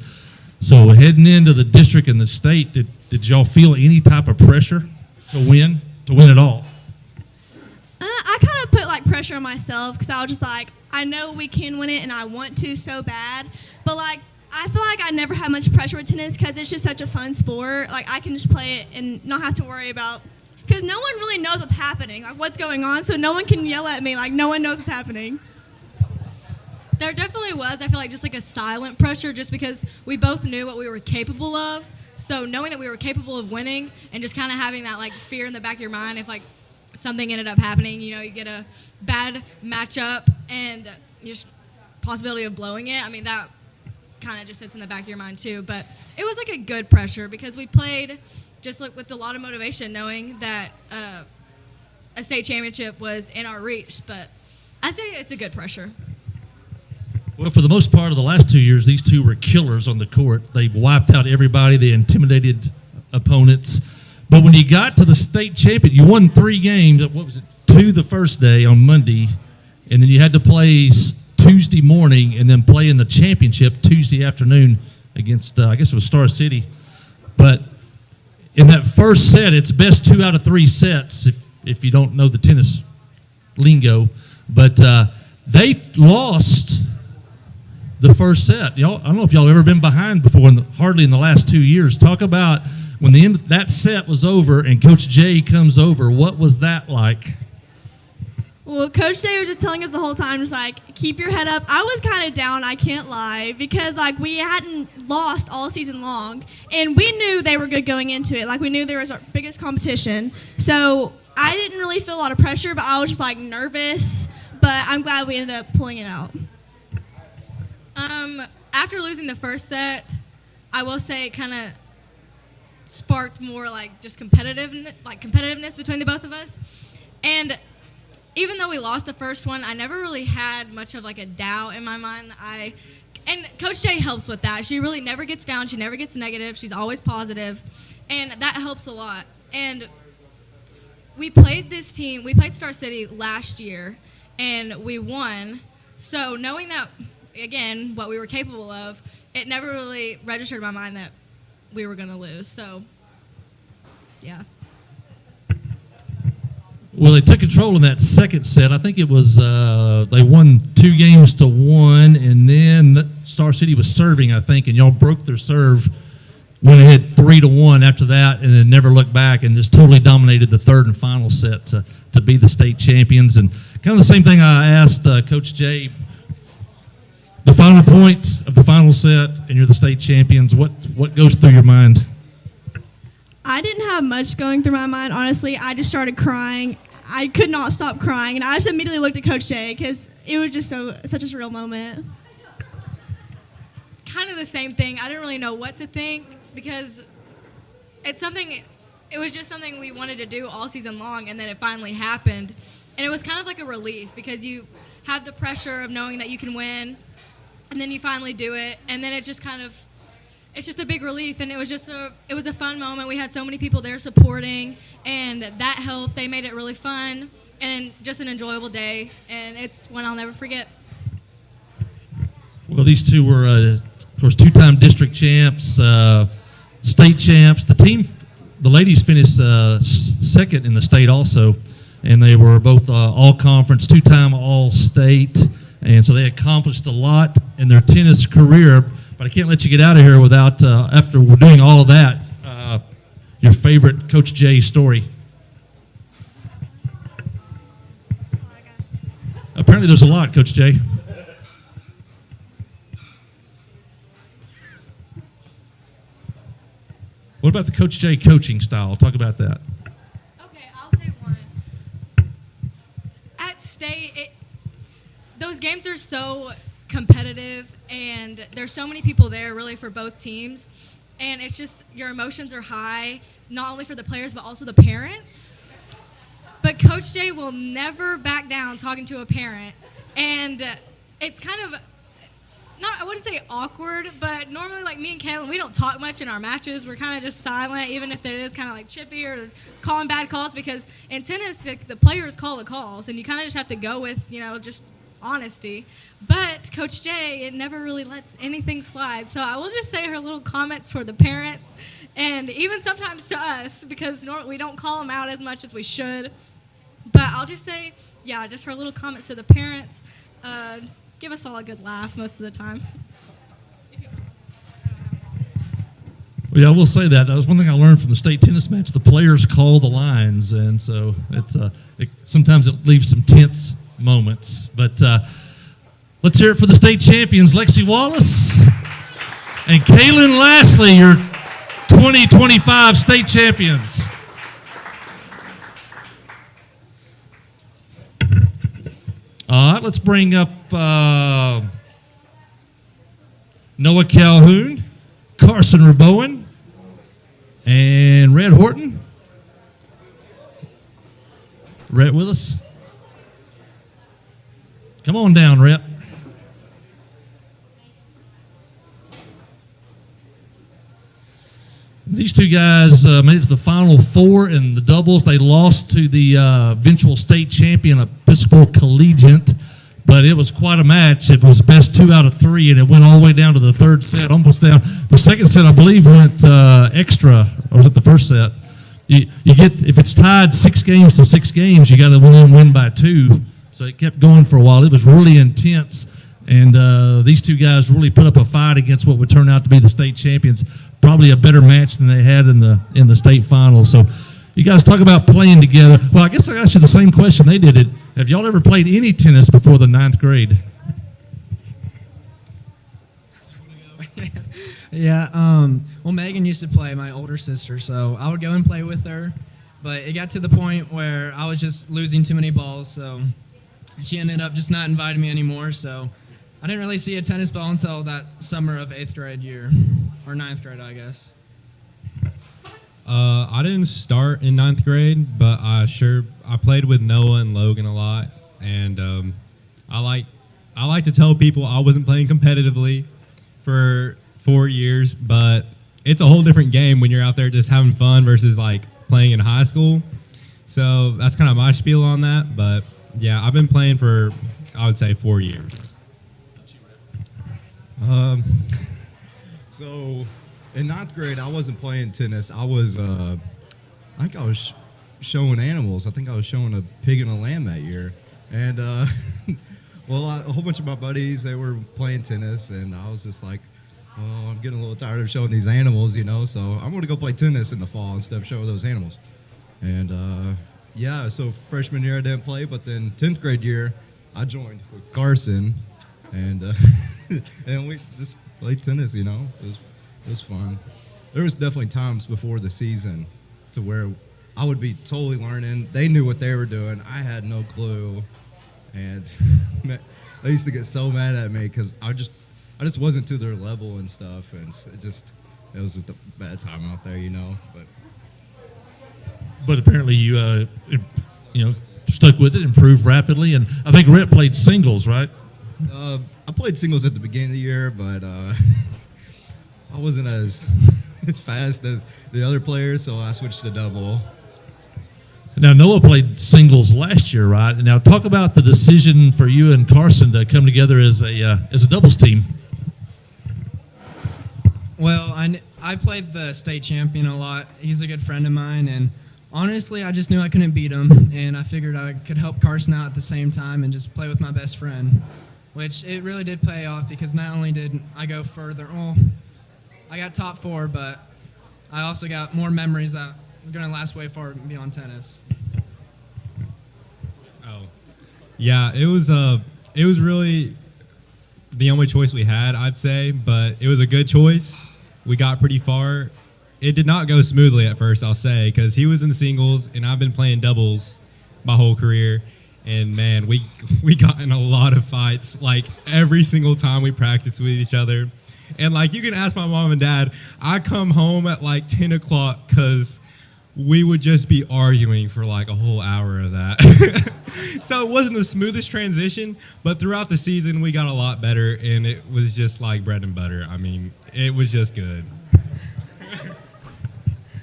So heading into the district and the state, did y'all feel any type of pressure to win at all? I kind of put like pressure on myself because I was just like, I know we can win it and I want to so bad, but like I feel like I never had much pressure with tennis because it's just such a fun sport. Like I can just play it and not have to worry about, because no one really knows what's happening, like what's going on, so no one can yell at me, like no one knows what's happening. There definitely was, I feel like, just like a silent pressure just because we both knew what we were capable of. So knowing that we were capable of winning and just kind of having that like fear in the back of your mind if like something ended up happening, you know, you get a bad matchup and just possibility of blowing it. I mean, that kind of just sits in the back of your mind too. But it was like a good pressure because we played just like with a lot of motivation, knowing that a state championship was in our reach. But I say it's a good pressure. Well, for the most part of the last 2 years, these two were killers on the court. They wiped out everybody. They intimidated opponents. But when you got to the state champion, you won 3 games. What was it? 2 the first day on Monday, and then you had to play Tuesday morning and then play in the championship Tuesday afternoon against, I guess it was Star City. But in that first set, it's best 2 out of 3 sets if you don't know the tennis lingo. But they lost the first set. Y'all, I don't know if y'all ever been behind before, hardly in the last 2 years. Talk about when the end that set was over and Coach Jay comes over. What was that like? Well, Coach Jay was just telling us the whole time, just like, keep your head up. I was kind of down, I can't lie, because like we hadn't lost all season long, and we knew they were good going into it. Like we knew there was our biggest competition, so I didn't really feel a lot of pressure, but I was just like nervous. But I'm glad we ended up pulling it out. After losing the first set, I will say it kind of sparked more like just competitiveness between the both of us. And even though we lost the first one, I never really had much of like a doubt in my mind. And Coach Jay helps with that. She really never gets down. She never gets negative. She's always positive, and that helps a lot. And we played this team. We played Star City last year, and we won. So knowing that, again, what we were capable of, it never really registered in my mind that we were going to lose. So, yeah. Well, they took control in that second set. I think it was they won 2-1, and then Star City was serving, I think, and y'all broke their serve, went ahead 3-1 after that, and then never looked back and just totally dominated the third and final set to be the state champions. And kind of the same thing I asked Coach Jay. The final point of the final set, and you're the state champions. What goes through your mind? I didn't have much going through my mind, honestly. I just started crying. I could not stop crying, and I just immediately looked at Coach Jay because it was just such a surreal moment. Kind of the same thing. I didn't really know what to think because it was just something we wanted to do all season long, and then it finally happened. And it was kind of like a relief because you had the pressure of knowing that you can win, and then you finally do it, and then it's just a big relief, and it was a fun moment. We had so many people there supporting, and that helped. They made it really fun and just an enjoyable day, and it's one I'll never forget. Well, these two were, of course, 2-time district champs, state champs. The ladies finished second in the state also, and they were both all-conference, 2-time all-state, and so they accomplished a lot in their tennis career. But I can't let you get out of here without, after we're doing all of that, your favorite Coach Jay story. Apparently there's a lot, Coach Jay. What about the Coach Jay coaching style? Talk about that. Okay, I'll say one. At state, those games are so competitive, and there's so many people there really for both teams, and it's just your emotions are high, not only for the players but also the parents, but Coach J will never back down talking to a parent. And it's kind of, I wouldn't say awkward, but normally like me and Kaylin, we don't talk much in our matches. We're kind of just silent, even if it is kind of like chippy or calling bad calls, because in tennis, the players call the calls, and you kind of just have to go with, just honesty. But Coach J, it never really lets anything slide. So I will just say her little comments toward the parents, and even sometimes to us, because we don't call them out as much as we should. But I'll just say, yeah, just her little comments to the parents give us all a good laugh most of the time. Well, yeah, I will say that. That was one thing I learned from the state tennis match. The players call the lines, and so sometimes it leaves some tense moments. But let's hear it for the state champions, Lexi Wallace and Kaylin Lastly, your 2025 state champions. All right, let's bring up Noah Calhoun, Carson Rabowen, and Red Horton. Rhett with us? Come on down, Rhett. These two guys made it to the Final Four in the doubles. They lost to the eventual state champion, Episcopal Collegiate, but it was quite a match. It was best 2 out of 3, and it went all the way down to the third set, almost down. The second set, I believe, went extra, or was it the first set? You get, if it's tied 6 games to 6 games, you got to win by 2. So it kept going for a while. It was really intense, and these two guys really put up a fight against what would turn out to be the state champions. Probably a better match than they had in the state finals. So you guys talk about playing together. Well, I guess I asked you the same question they did. Have y'all ever played any tennis before the 9th grade? Yeah, well, Megan used to play, my older sister, so I would go and play with her. But it got to the point where I was just losing too many balls, so she ended up just not inviting me anymore. So I didn't really see a tennis ball until that summer of 8th grade year, or 9th grade, I guess. I didn't start in 9th grade, but I played with Noah and Logan a lot, and I like to tell people I wasn't playing competitively for 4 years, but it's a whole different game when you're out there just having fun versus like playing in high school. So that's kind of my spiel on that. But yeah, I've been playing for, I would say, 4 years. So in 9th grade, I wasn't playing tennis. I was, I think I was showing animals. I think I was showing a pig and a lamb that year. And, well, a whole bunch of my buddies, they were playing tennis, and I was just like, oh, I'm getting a little tired of showing these animals, so I'm going to go play tennis in the fall instead of showing those animals. And, yeah, so freshman year I didn't play, but then 10th grade year, I joined with Carson, and and we just played tennis, It was fun. There was definitely times before the season to where I would be totally learning. They knew what they were doing. I had no clue. And they used to get so mad at me because I just wasn't to their level and stuff. And it was just a bad time out there, But apparently you stuck with it, improved rapidly. And I think Rhett played singles, right? I played singles at the beginning of the year, but I wasn't as fast as the other players, so I switched to double. Now, Noah played singles last year, right? And now talk about the decision for you and Carson to come together as a doubles team. Well, I played the state champion a lot. He's a good friend of mine, and honestly, I just knew I couldn't beat him, and I figured I could help Carson out at the same time and just play with my best friend, which it really did pay off because not only did I go further, I got top 4, but I also got more memories that are going to last way far beyond tennis. Oh, yeah, it was really the only choice we had, I'd say, but it was a good choice. We got pretty far. It did not go smoothly at first, I'll say, because he was in singles and I've been playing doubles my whole career. And man, we got in a lot of fights, like every single time we practiced with each other. And like you can ask my mom and dad, I come home at like 10 o'clock because we would just be arguing for like a whole hour of that. So it wasn't the smoothest transition, but throughout the season we got a lot better, and it was just like bread and butter. I mean, it was just good.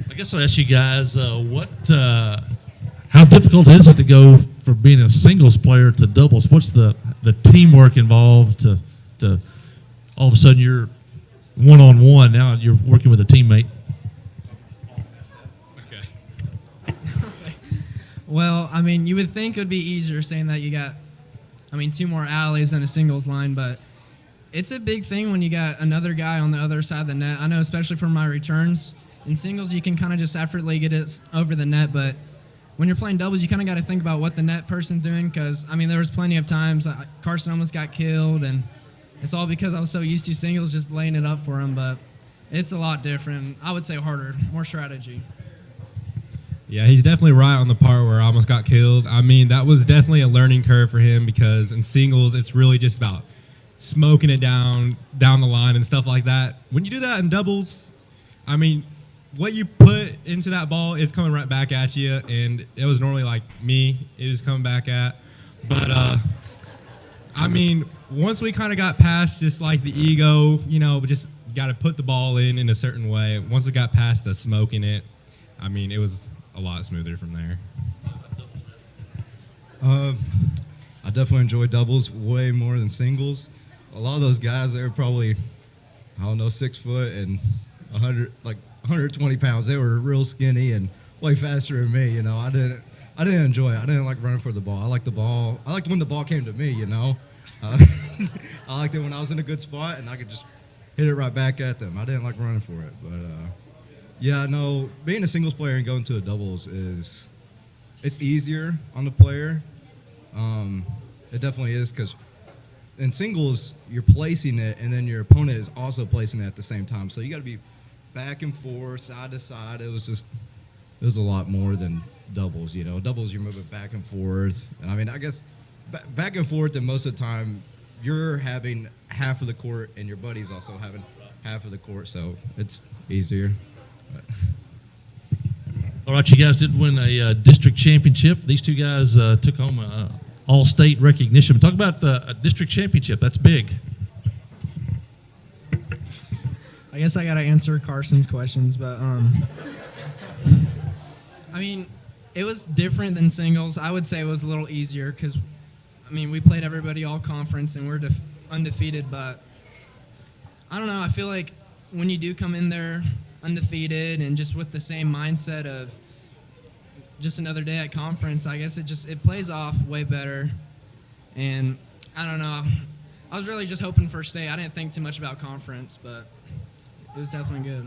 I guess I'll ask you guys, how difficult is it to go from being a singles player to doubles? What's the teamwork involved to all of a sudden you're one-on-one, now you're working with a teammate? Well, I mean, you would think it would be easier saying that you got, I mean, 2 more alleys and a singles line, but it's a big thing when you got another guy on the other side of the net. I know, especially for my returns, in singles you can kind of just effortlessly get it over the net, but when you're playing doubles, you kind of got to think about what the net person's doing, because, I mean, there was plenty of times Carson almost got killed, and it's all because I was so used to singles just laying it up for him, but it's a lot different. I would say harder, more strategy. Yeah, he's definitely right on the part where I almost got killed. I mean, that was definitely a learning curve for him, because in singles, it's really just about smoking it down the line and stuff like that. When you do that in doubles, I mean, what you put into that ball is coming right back at you, and it was normally like me it was coming back at. But, I mean, once we kind of got past just like the ego, you know, we just got to put the ball in a certain way. Once we got past the smoking it, I mean, it was a lot smoother from there. I definitely enjoy doubles way more than singles. A lot of those guys, they were probably, I don't know, 6 foot and 120 pounds. They were real skinny and way faster than me. You know, I didn't enjoy it. I didn't like running for the ball. I liked the ball. I liked when the ball came to me. You know, I liked it when I was in a good spot and I could just hit it right back at them. I didn't like running for it, but. Yeah, no, being a singles player and going to a doubles it's easier on the player. It definitely is, because in singles, you're placing it, and then your opponent is also placing it at the same time. So you got to be back and forth, side to side. It was a lot more than doubles, you know. Doubles, you're moving back and forth. And I mean, I guess back and forth, and most of the time, you're having half of the court, and your buddy's also having half of the court, so it's easier. All right, you guys did win a district championship. These two guys took home all-state recognition. Talk about a district championship. That's big. I guess I got to answer Carson's questions, but I mean, it was different than singles. I would say it was a little easier because, I mean, we played everybody all conference and we're undefeated, but I don't know. I feel like when you do come in there undefeated and just with the same mindset of just another day at conference, I guess it plays off way better. And I don't know, I was really just hoping for state. I didn't think too much about conference, but it was definitely good.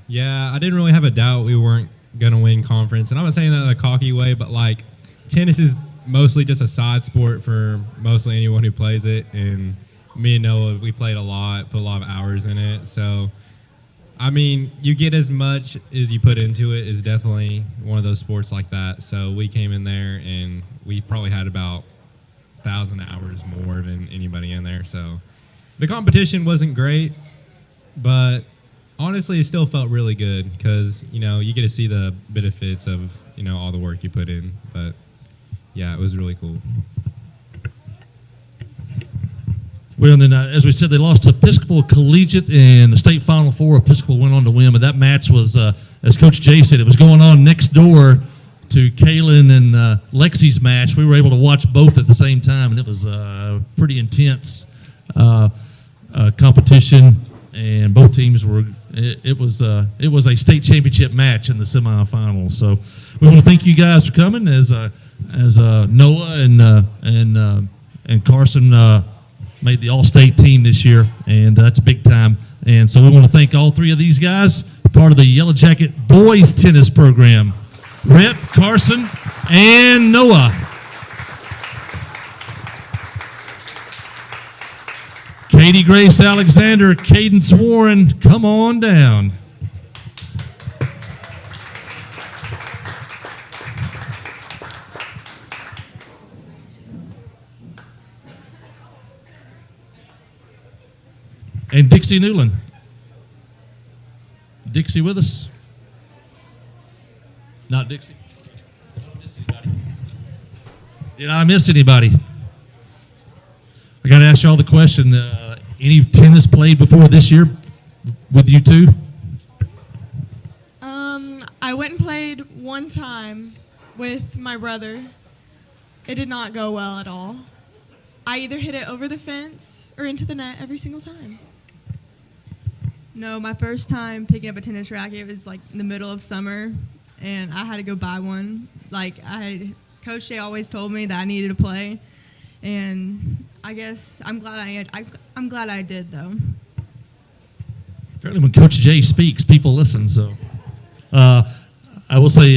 Yeah, I didn't really have a doubt we weren't going to win conference. And I'm not saying that in a cocky way, but like tennis is mostly just a side sport for mostly anyone who plays it. And me and Noah, we played a lot, put a lot of hours in it. So I mean, you get as much as you put into it. Is definitely one of those sports like that. So we came in there and we probably had about 1,000 hours more than anybody in there. So the competition wasn't great, but honestly, it still felt really good because, you know, you get to see the benefits of, you know, all the work you put in. But yeah, it was really cool. Well, and then, as we said, they lost to Episcopal Collegiate in the state Final Four. Episcopal went on to win, but that match was, as Coach Jay said, it was going on next door to Kaylin and Lexi's match. We were able to watch both at the same time, and it was pretty intense competition. And both teams were. It was a state championship match in the semifinals. So we want to thank you guys for coming. As Noah and Carson made the all-state team this year, and that's big time. And so we want to thank all three of these guys, part of the Yellow Jacket boys tennis program. Rhett, Carson, and Noah. Katie Grace Alexander, Cadence Warren, come on down. And Dixie Newland. Dixie with us? Dixie. Did I miss anybody? I got to ask y'all the question. Any tennis played before this year with you two? I went and played one time with my brother. It did not go well at all. I either hit it over the fence or into the net every single time. No, my first time picking up a tennis racket was like in the middle of summer, and I had to go buy one. Coach Jay always told me that I needed to play, and I guess I'm glad I did though. Apparently, when Coach Jay speaks, people listen. So, I will say,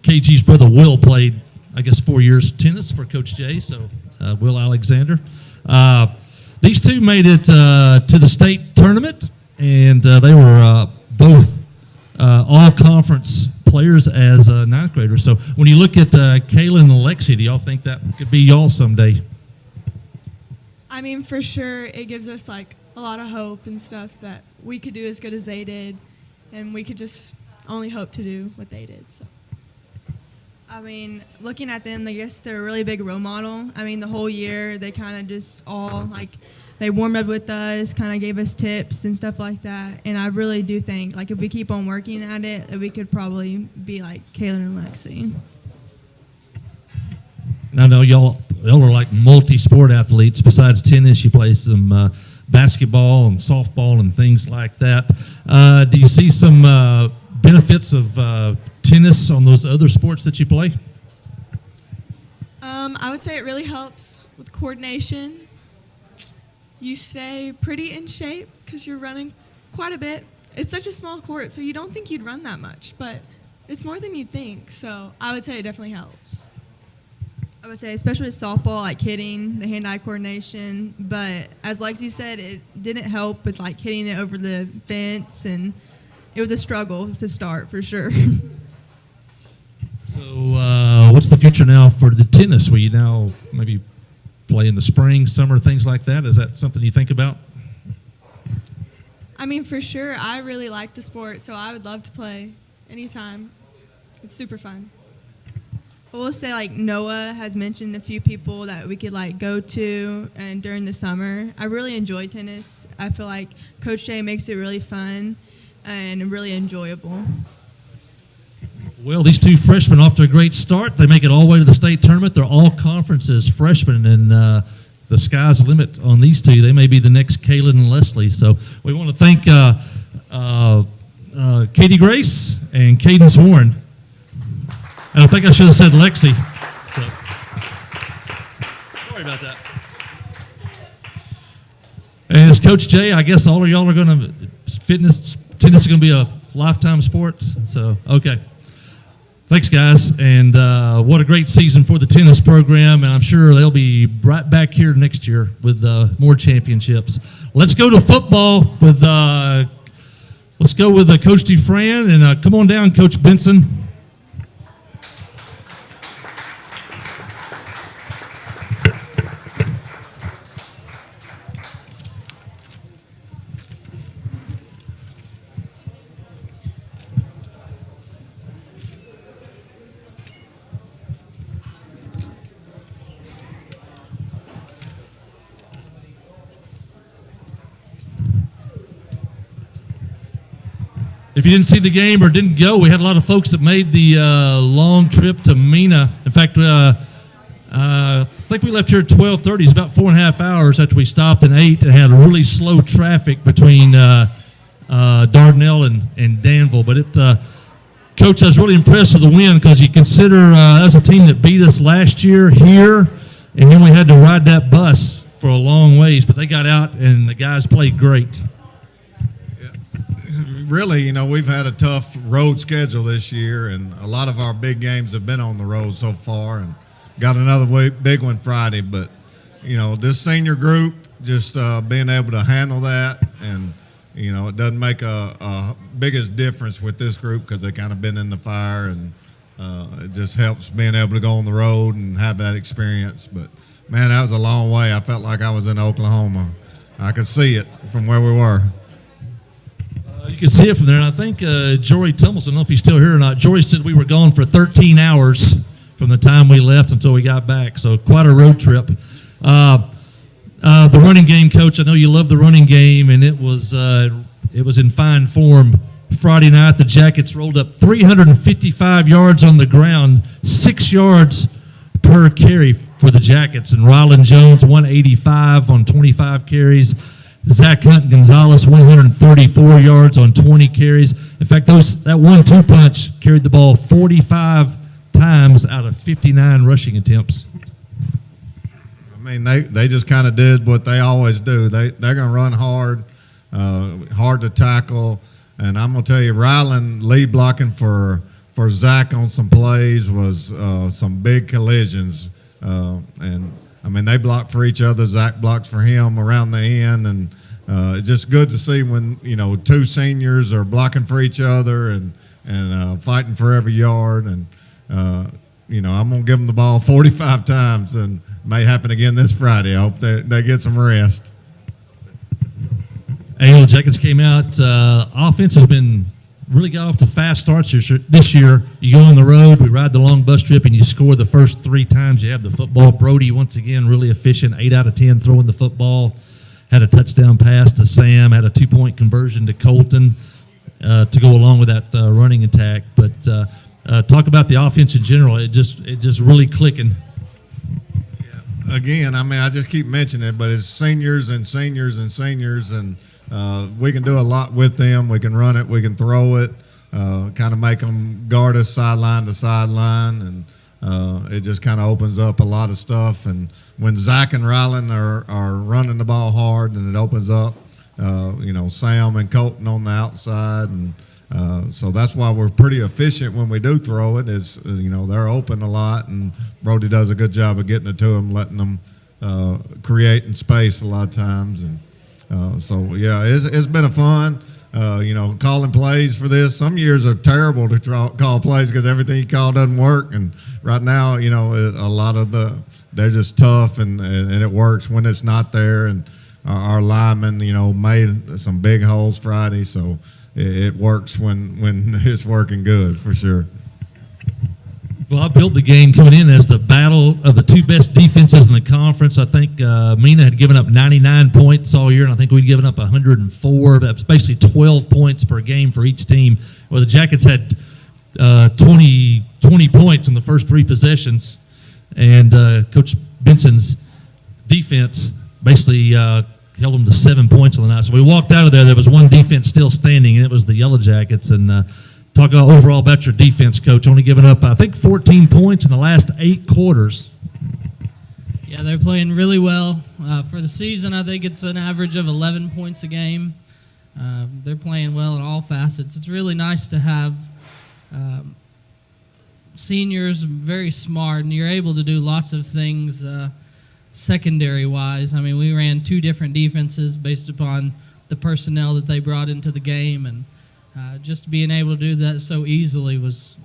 KG's brother Will played, I guess, 4 years tennis for Coach Jay. So, Will Alexander. These two made it to the state tournament, and they were both all-conference players as ninth graders. So, when you look at Kaylin and Alexi, do y'all think that could be y'all someday? I mean, for sure, it gives us like a lot of hope and stuff that we could do as good as they did, and we could just only hope to do what they did. So, I mean, looking at them, I guess they're a really big role model. I mean, the whole year they kind of just all they warmed up with us, kind of gave us tips and stuff like that. And I really do think if we keep on working at it, that we could probably be like Kaylin and Lexi. Now, no, y'all are like multi-sport athletes. Besides tennis, you play some basketball and softball and things like that. Do you see some benefits of tennis on those other sports that you play? I would say it really helps with coordination. You stay pretty in shape because you're running quite a bit. It's such a small court, so you don't think you'd run that much, but it's more than you'd think. So I would say it definitely helps. I would say, especially with softball, like hitting, the hand-eye coordination. But as Lexi said, it didn't help with hitting it over the fence, and it was a struggle to start for sure. So, what's the future now for the tennis? Will you now maybe play in the spring, summer, things like that? Is that something you think about? I mean, for sure. I really like the sport, so I would love to play anytime. It's super fun. I will say, Noah has mentioned a few people that we could, go to and during the summer. I really enjoy tennis. I feel like Coach Jay makes it really fun and really enjoyable. Well, these two freshmen off to a great start. They make it all the way to the state tournament. They're all conferences freshmen, and the sky's the limit on these two. They may be the next Kaylin and Leslie. So we want to thank Katie Grace and Cadence Warren. And I think I should have said Lexi. So, sorry about that. And as Coach Jay, I guess all of y'all are going to tennis is going to be a lifetime sport. So, okay. Thanks, guys. And what a great season for the tennis program. And I'm sure they'll be right back here next year with more championships. Let's go to football with Coach Dufran. And come on down, Coach Benson. If you didn't see the game or didn't go, we had a lot of folks that made the long trip to Mena. In fact, I think we left here at 12:30. It's about 4.5 hours after we stopped and ate and had really slow traffic between Dardanelle and Danville. But Coach, I was really impressed with the win because you consider that's a team that beat us last year here, and then we had to ride that bus for a long ways. But they got out, and the guys played great. Really, we've had a tough road schedule this year, and a lot of our big games have been on the road so far, and got another big one Friday. But, this senior group, just being able to handle that, and, it doesn't make a biggest difference with this group because they kind of been in the fire, and it just helps being able to go on the road and have that experience. But, man, that was a long way. I felt like I was in Oklahoma. I could see it from where we were. You can see it from there, and I think Jory Tumbles, I don't know if he's still here or not. Jory said we were gone for 13 hours from the time we left until we got back, so quite a road trip. The running game, Coach, I know you love the running game, and it was in fine form. Friday night, the Jackets rolled up 355 yards on the ground, 6 yards per carry for the Jackets, and Rylan Jones, 185 on 25 carries. Zach Hunt Gonzalez, 134 yards on 20 carries. In fact, that 1-2 punch carried the ball 45 times out of 59 rushing attempts. I mean, they just kind of did what they always do. They're going to run hard, hard to tackle. And I'm going to tell you, Rylan lead blocking for Zach on some plays was some big collisions. And, I mean, they block for each other. Zach blocks for him around the end. And it's just good to see when, two seniors are blocking for each other and fighting for every yard. And, I'm going to give them the ball 45 times, and may happen again this Friday. I hope they get some rest. The Jackets came out. Offense has been really got off to fast starts this year. You go on the road, we ride the long bus trip, and you score the first 3 times you have the football. Brody, once again, really efficient, 8 out of 10 throwing the football. Had a touchdown pass to Sam, had a 2-point conversion to Colton to go along with that running attack. But talk about the offense in general. It just really clicking. Again, I mean, I just keep mentioning it, but it's seniors and seniors and seniors, and we can do a lot with them. We can run it, we can throw it, kind of make them guard us sideline to sideline, and it just kind of opens up a lot of stuff. And when Zach and Rylan are running the ball hard, then it opens up, Sam and Colton on the outside, and so that's why we're pretty efficient when we do throw it. Is they're open a lot, and Brody does a good job of getting it to them, letting them create in space a lot of times. And so yeah, it's been a fun. Calling plays for this. Some years are terrible to call plays because everything you call doesn't work. And right now, a lot of they're just tough, and it works when it's not there. And our linemen, made some big holes Friday, so it works when it's working good for sure. Well, I built the game coming in as the battle of the 2 best defenses in the conference. I think Mina had given up 99 points all year, and I think we'd given up 104. That's basically 12 points per game for each team. Well, the Jackets had 20 points in the first 3 possessions, and Coach Benson's defense basically held them to 7 points on the night. So we walked out of there. There was one defense still standing, and it was the Yellow Jackets. And talk overall about your defense, Coach. Only giving up, I think, 14 points in the last 8 quarters. Yeah, they're playing really well. For the season, I think it's an average of 11 points a game. They're playing well in all facets. It's really nice to have seniors very smart, and you're able to do lots of things secondary-wise. I mean, we ran 2 different defenses based upon the personnel that they brought into the game, and just being able to do that so easily it's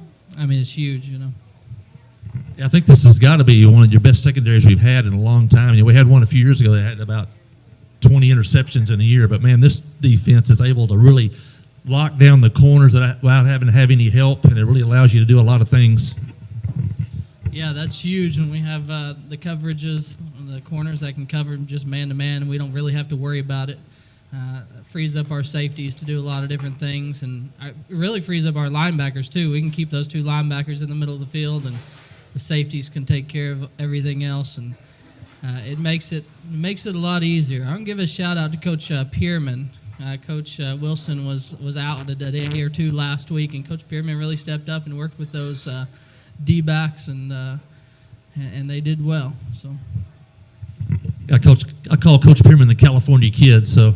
huge, Yeah, I think this has got to be one of your best secondaries we've had in a long time. We had one a few years ago that had about 20 interceptions in a year, but man, this defense is able to really lock down the corners without having to have any help, and it really allows you to do a lot of things. Yeah, that's huge when we have the coverages, the corners that can cover just man-to-man, and we don't really have to worry about it. It frees up our safeties to do a lot of different things, and it really frees up our linebackers, too. We can keep those 2 linebackers in the middle of the field, and the safeties can take care of everything else, and it makes it a lot easier. I'm going to give a shout-out to Coach Pierman. Coach Wilson was out a day or 2 last week, and Coach Pierman really stepped up and worked with those D-backs, and they did well. So, I call Coach Pierman the California kid. So,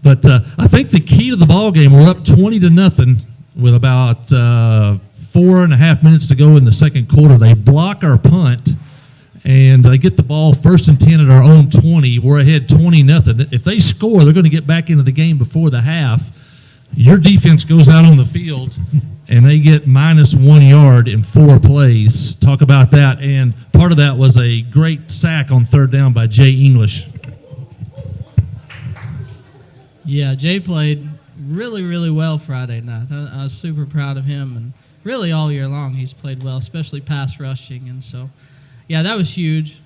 but I think the key to the ball game, we're up 20-0 with about 4.5 minutes to go in the second quarter. They block our punt, and they get the ball 1st and 10 at our own 20. We're ahead 20-0. If they score, they're going to get back into the game before the half. Your defense goes out on the field, and they get -1 yard in 4 plays. Talk about that. And part of that was a great sack on 3rd down by Jay English. Yeah, Jay played really, really well Friday night. I was super proud of him, and really all year long he's played well, especially pass rushing. And so, yeah, that was huge.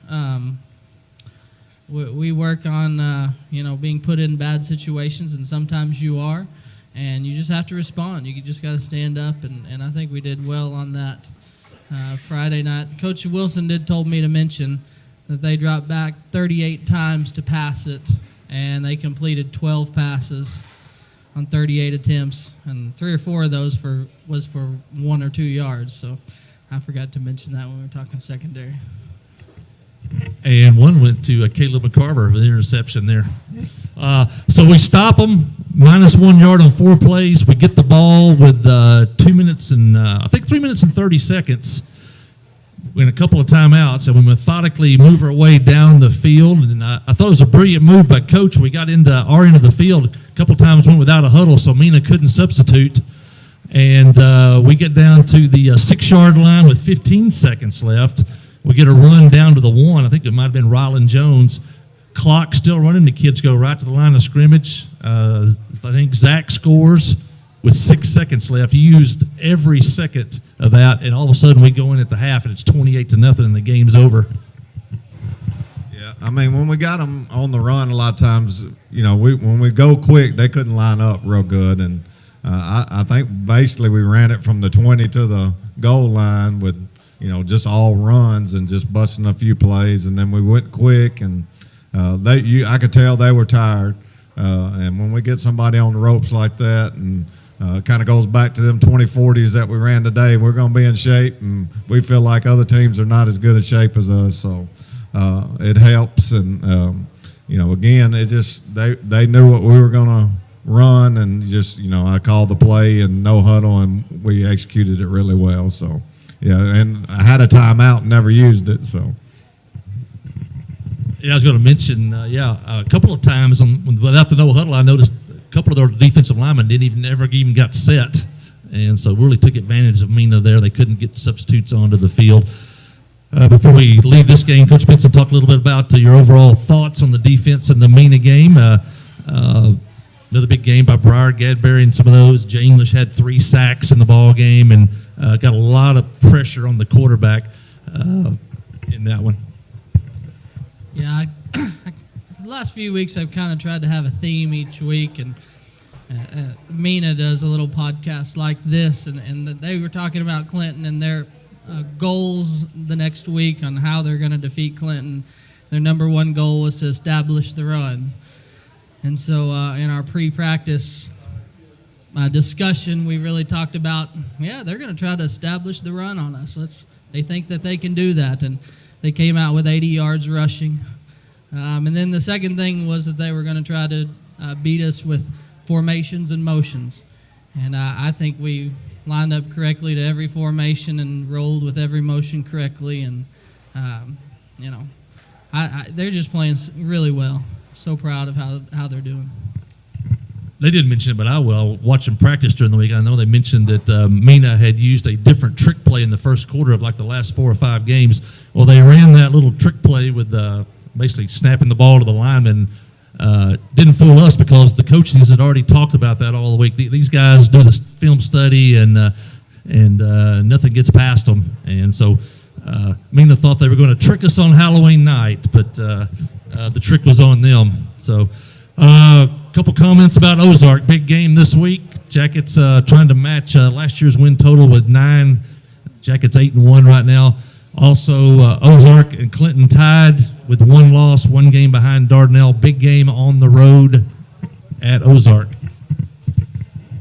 We work on, being put in bad situations, and sometimes you are, and you just have to respond. You just got to stand up, and I think we did well on that Friday night. Coach Wilson told me to mention that they dropped back 38 times to pass it, and they completed 12 passes on 38 attempts, and 3 or 4 of those was for 1 or 2 yards. So I forgot to mention that when we were talking secondary. And one went to Caleb McCarver with an interception there. So we stop them, -1 yard on 4 plays. We get the ball with 2 minutes and, 3 minutes and 30 seconds. In a couple of timeouts, and we methodically move our way down the field. And I thought it was a brilliant move by Coach. We got into our end of the field. A couple of times went without a huddle, so Mina couldn't substitute. And we get down to the 6-yard line with 15 seconds left. We get a run down to the 1. I think it might have been Rylan Jones. Clock still running. The kids go right to the line of scrimmage. I think Zach scores with 6 seconds left. He used every second of that, and all of a sudden we go in at the half, and it's 28-0, and the game's over. Yeah, I mean, when we got them on the run, a lot of times, when we go quick, they couldn't line up real good, and I think basically we ran it from the 20 to the goal line with, just all runs and just busting a few plays, and then we went quick, and I could tell they were tired, and when we get somebody on the ropes like that, and kind of goes back to them 20-40s that we ran today, we're going to be in shape, and we feel like other teams are not as good a shape as us, so it helps, and again, it just they knew what we were going to run, and just I called the play and no huddle, and we executed it really well. So yeah, and I had a timeout and never used it. So yeah, I was going to mention a couple of times without the no huddle, I noticed a couple of their defensive linemen never even got set, and so really took advantage of Mina there. They couldn't get substitutes onto the field. Before we leave this game, Coach Benson, talk a little bit about your overall thoughts on the defense in the Mina game. Another big game by Briar Gadberry and some of those. Jay English had 3 sacks in the ball game, and got a lot of pressure on the quarterback in that one. Yeah, the last few weeks I've kind of tried to have a theme each week, and Mina does a little podcast like this, and they were talking about Clinton and their goals the next week on how they're going to defeat Clinton. Their number 1 goal was to establish the run. And so in our pre-practice discussion, we really talked about, they're going to try to establish the run on us. They think that they can do that, and they came out with 80 yards rushing. And then the second thing was that they were going to try to beat us with formations and motions. And I think we lined up correctly to every formation and rolled with every motion correctly. And, they're just playing really well. So proud of how they're doing. They didn't mention it, but I will. Watching practice during the week, I know they mentioned that Mina had used a different trick play in the first quarter of like the last 4 or 5 games. Well, they ran that little trick play with basically snapping the ball to the lineman. Didn't fool us because the coaches had already talked about that all the week. These guys do the film study, and nothing gets past them. And so Mina thought they were going to trick us on Halloween night, but the trick was on them. So a couple comments about Ozark. Big game this week. Jackets trying to match last year's win total with 9. Jackets 8-1 right now. Also, Ozark and Clinton tied with 1 loss, 1 game behind Dardanelle. Big game on the road at Ozark.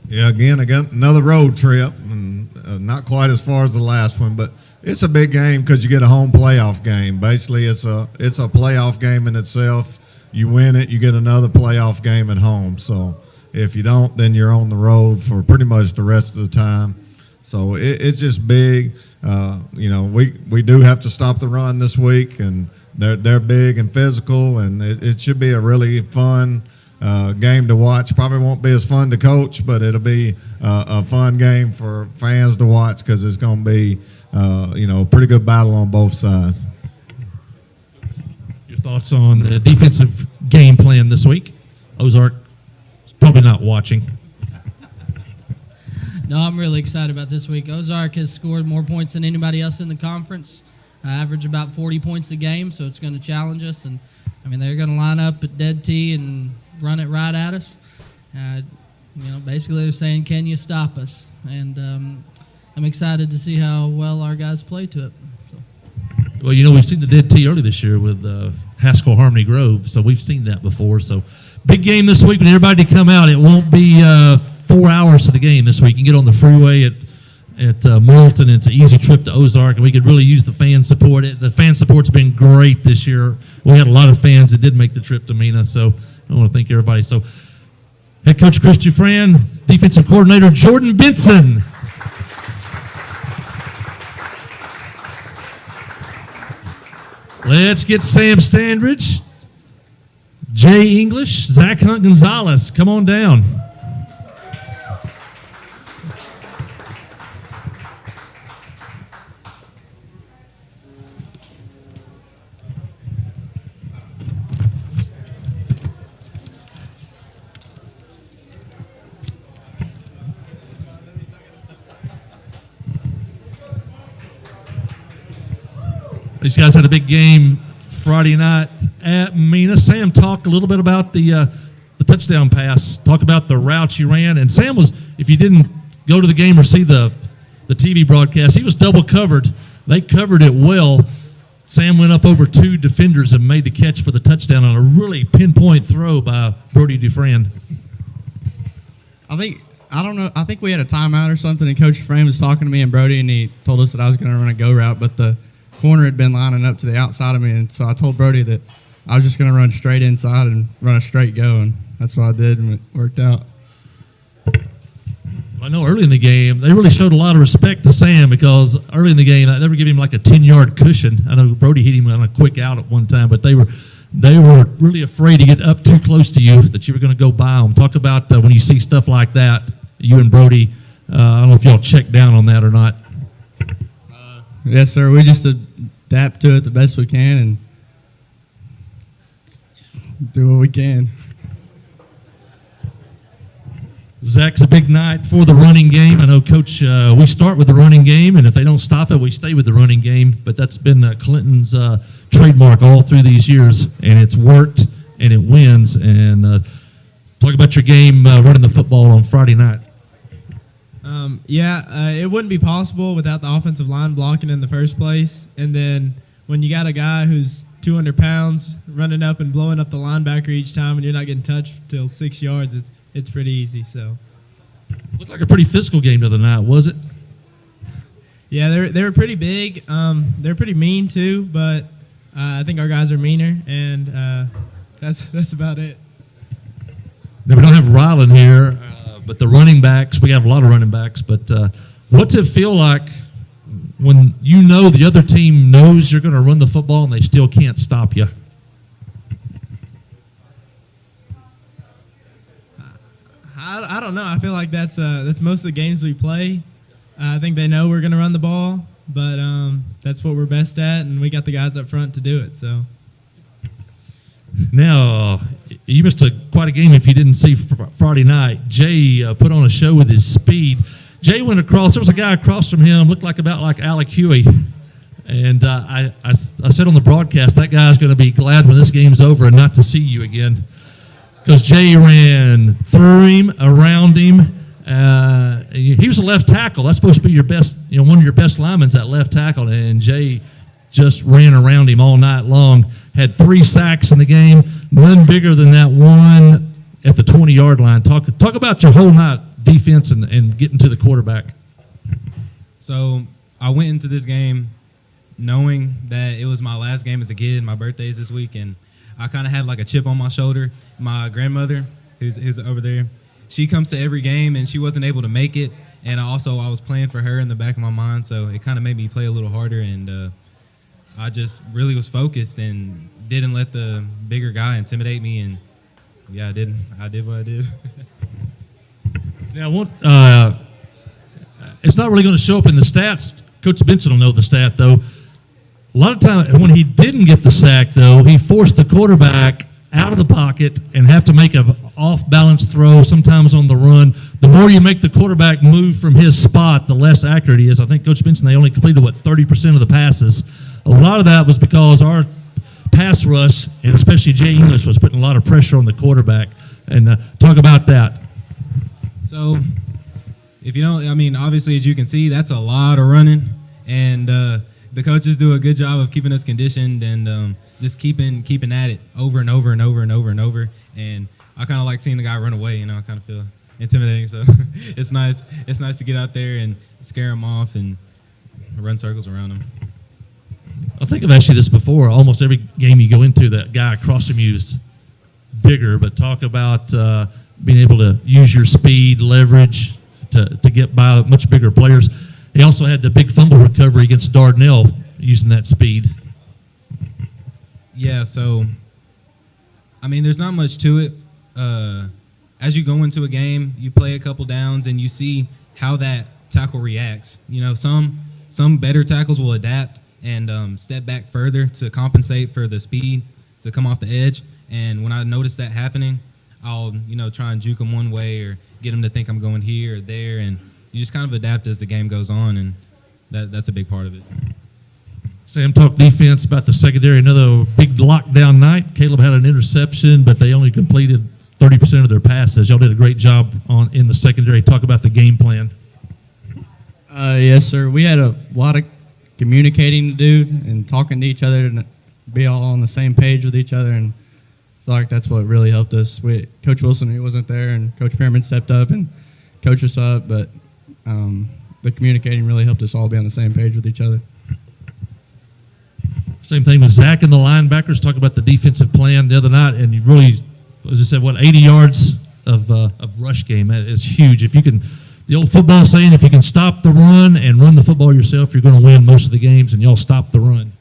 Yeah, again, another road trip, and not quite as far as the last one, but it's a big game because you get a home playoff game. Basically, it's a playoff game in itself. You win it, you get another playoff game at home. So if you don't, then you're on the road for pretty much the rest of the time. So it's just big. We do have to stop the run this week, and they're big and physical, and it should be a really fun game to watch. Probably won't be as fun to coach, but it'll be a fun game for fans to watch because it's going to be a pretty good battle on both sides. Your thoughts on the defensive game plan this week? Ozark is probably not watching. No, I'm really excited about this week. Ozark has scored more points than anybody else in the conference. Average about 40 points a game, so it's going to challenge us. And I mean, they're going to line up at dead tee and run it right at us. Basically they're saying, "Can you stop us?" And I'm excited to see how well our guys play to it. So. Well, we've seen the dead tee early this year with Haskell Harmony Grove, so we've seen that before. So, big game this week. We need everybody to come out. It won't be 4 hours to the game this week. You can get on the freeway at Morrilton. It's an easy trip to Ozark, and we could really use the fan support. The fan support's been great this year. We had a lot of fans that did make the trip to Mena, so I want to thank everybody. So, head coach Chris Dufran, defensive coordinator Jordan Benson. Let's get Sam Standridge, Jay English, Zach Hunt Gonzalez. Come on down. These guys had a big game Friday night at Mena. Sam, talk a little bit about the touchdown pass. Talk about the routes you ran. And Sam was, if you didn't go to the game or see the TV broadcast, he was double covered. They covered it well. Sam went up over 2 defenders and made the catch for the touchdown on a really pinpoint throw by Brody Dufran. I think we had a timeout or something, and Coach Frame was talking to me and Brody, and he told us that I was going to run a go route, but the corner had been lining up to the outside of me, and so I told Brody that I was just going to run straight inside and run a straight go, and that's what I did, and it worked out. I know early in the game, they really showed a lot of respect to Sam because early in the game, they were giving him like a 10-yard cushion. I know Brody hit him on a quick out at one time, but they were really afraid to get up too close to you, that you were going to go by them. Talk about when you see stuff like that, you and Brody. I don't know if y'all checked down on that or not. Yes, sir. We just adapt to it the best we can and do what we can. Zach's a big night for the running game. I know, Coach, we start with the running game, and if they don't stop it, we stay with the running game. But that's been Clinton's trademark all through these years, and it's worked, and it wins. And talk about your game running the football on Friday night. It wouldn't be possible without the offensive line blocking in the first place. And then when you got a guy who's 200 pounds running up and blowing up the linebacker each time and you're not getting touched till 6 yards, it's pretty easy. So, looked like a pretty physical game the other night, was it? Yeah, they were pretty big. They're pretty mean too, but I think our guys are meaner, and that's about it. Now, we don't have Rylan here. But the running backs, we have a lot of running backs, but what's it feel like when you know the other team knows you're going to run the football and they still can't stop you? I don't know. I feel like that's most of the games we play. I think they know we're going to run the ball, but that's what we're best at, and we got the guys up front to do it. So. Now, you missed quite a game if you didn't see Friday night. Jay put on a show with his speed. Jay went across. There was a guy across from him, looked about like Alec Huey. And I said on the broadcast, that guy's going to be glad when this game's over and not to see you again. Because Jay ran through him, around him. He was a left tackle. That's supposed to be your best, one of your best linemen, that left tackle. And Jay just ran around him all night long. Had 3 sacks in the game, none bigger than that one at the 20-yard line. Talk about your whole night defense and getting to the quarterback. So I went into this game knowing that it was my last game as a kid. My birthday's this week, and I kind of had like a chip on my shoulder. My grandmother, who's over there, she comes to every game, and she wasn't able to make it. And I was playing for her in the back of my mind, so it kind of made me play a little harder, and I just really was focused and didn't let the bigger guy intimidate me, and yeah, I did what I did. Now, it's not really going to show up in the stats. Coach Benson will know the stat, though. A lot of times when he didn't get the sack, though, he forced the quarterback out of the pocket and have to make an off-balance throw, sometimes on the run. the more you make the quarterback move from his spot, the less accurate he is. I think Coach mentioned they only completed, 30% of the passes. A lot of that was because our pass rush, and especially Jay English, was putting a lot of pressure on the quarterback. And talk about that. So, if you don't, obviously, as you can see, that's a lot of running. And the coaches do a good job of keeping us conditioned and just keeping at it over and over and over and over and over. And I kind of like seeing the guy run away. I kind of feel intimidating. So it's nice. It's nice to get out there and scare him off and run circles around him. I think I've asked you this before. Almost every game you go into, that guy across from you is bigger. But talk about being able to use your speed, leverage to get by much bigger players. He also had the big fumble recovery against Dardanelle using that speed. Yeah, so, there's not much to it. As you go into a game, you play a couple downs, and you see how that tackle reacts. Some better tackles will adapt and step back further to compensate for the speed to come off the edge. And when I notice that happening, I'll, try and juke them one way or get them to think I'm going here or there. And you just kind of adapt as the game goes on, and that's a big part of it. Sam talked defense about the secondary. Another big lockdown night. Caleb had an interception, but they only completed 30% of their passes. Y'all did a great job in the secondary. Talk about the game plan. Yes, sir. We had a lot of communicating to do and talking to each other and be all on the same page with each other, and I feel like that's what really helped us. Coach Wilson, he wasn't there, and Coach Pearman stepped up and coached us up, but the communicating really helped us all be on the same page with each other. Same thing with Zach and the linebackers. Talk about the defensive plan the other night, and you really, as I said, 80 yards of rush game. That is huge. If you can, the old football saying, if you can stop the run and run the football yourself, you're going to win most of the games, and y'all stop the run.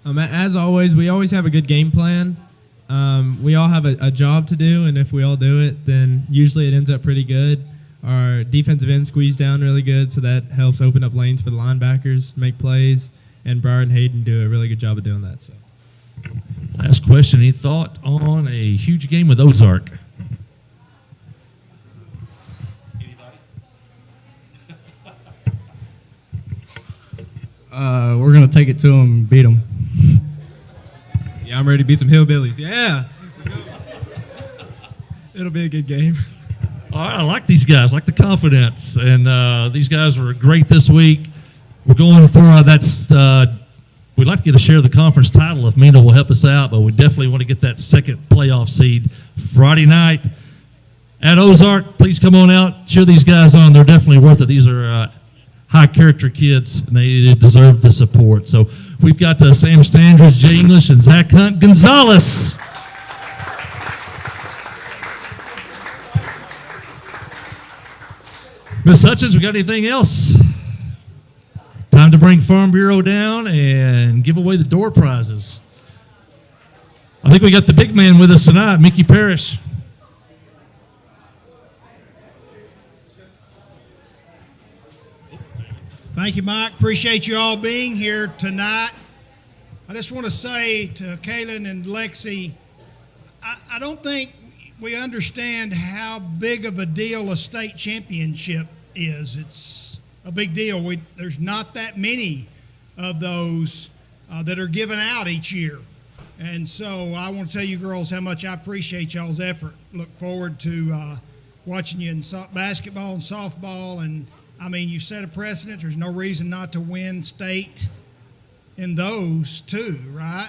As always, we always have a good game plan. We all have a job to do, and if we all do it, then usually it ends up pretty good. Our defensive end squeezed down really good, so that helps open up lanes for the linebackers to make plays, and Briar and Hayden do a really good job of doing that. So, last question, any thought on a huge game with Ozark? We're going to take it to them and beat them. Yeah, I'm ready to beat some hillbillies. Yeah. It'll be a good game. All right, I like these guys, I like the confidence, and these guys were great this week. We're going for we'd like to get a share of the conference title if Mina will help us out, but we definitely want to get that second playoff seed Friday night at Ozark. Please come on out, cheer these guys on. They're definitely worth it. These are high-character kids, and they deserve the support. So we've got Sam Standridge, Jay English, and Zach Hunt Gonzalez. Miss Hutchins, we got anything else? Time to bring Farm Bureau down and give away the door prizes. I think we got the big man with us tonight, Mickey Parrish. Thank you, Mike. Appreciate you all being here tonight. I just want to say to Kaylin and Lexi, I don't think we understand how big of a deal a state championship is. It's a big deal. There's not that many of those that are given out each year. And so I want to tell you girls how much I appreciate y'all's effort. Look forward to watching you in basketball and softball. And, you've set a precedent. There's no reason not to win state in those too, right?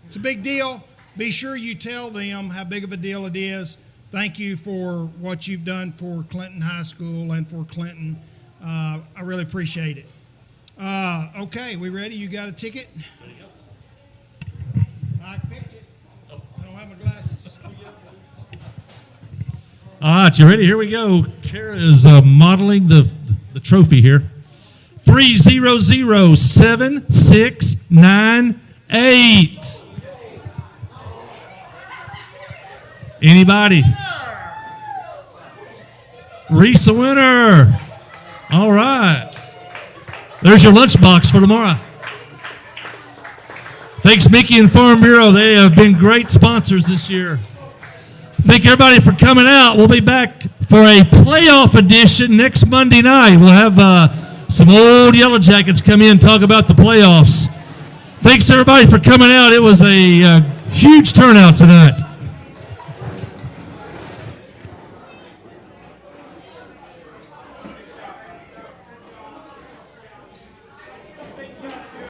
It's a big deal. Be sure you tell them how big of a deal it is. Thank you for what you've done for Clinton High School and for Clinton. I really appreciate it. Okay, we ready? You got a ticket? I picked it. I don't have my glasses. All right, you ready? Here we go. Kara is modeling the trophy here. 3007698. Anybody? Reese the winner. All right. There's your lunchbox for tomorrow. Thanks, Mickey and Farm Bureau. They have been great sponsors this year. Thank everybody for coming out. We'll be back for a playoff edition next Monday night. We'll have some old Yellow Jackets come in and talk about the playoffs. Thanks everybody for coming out. It was a huge turnout tonight.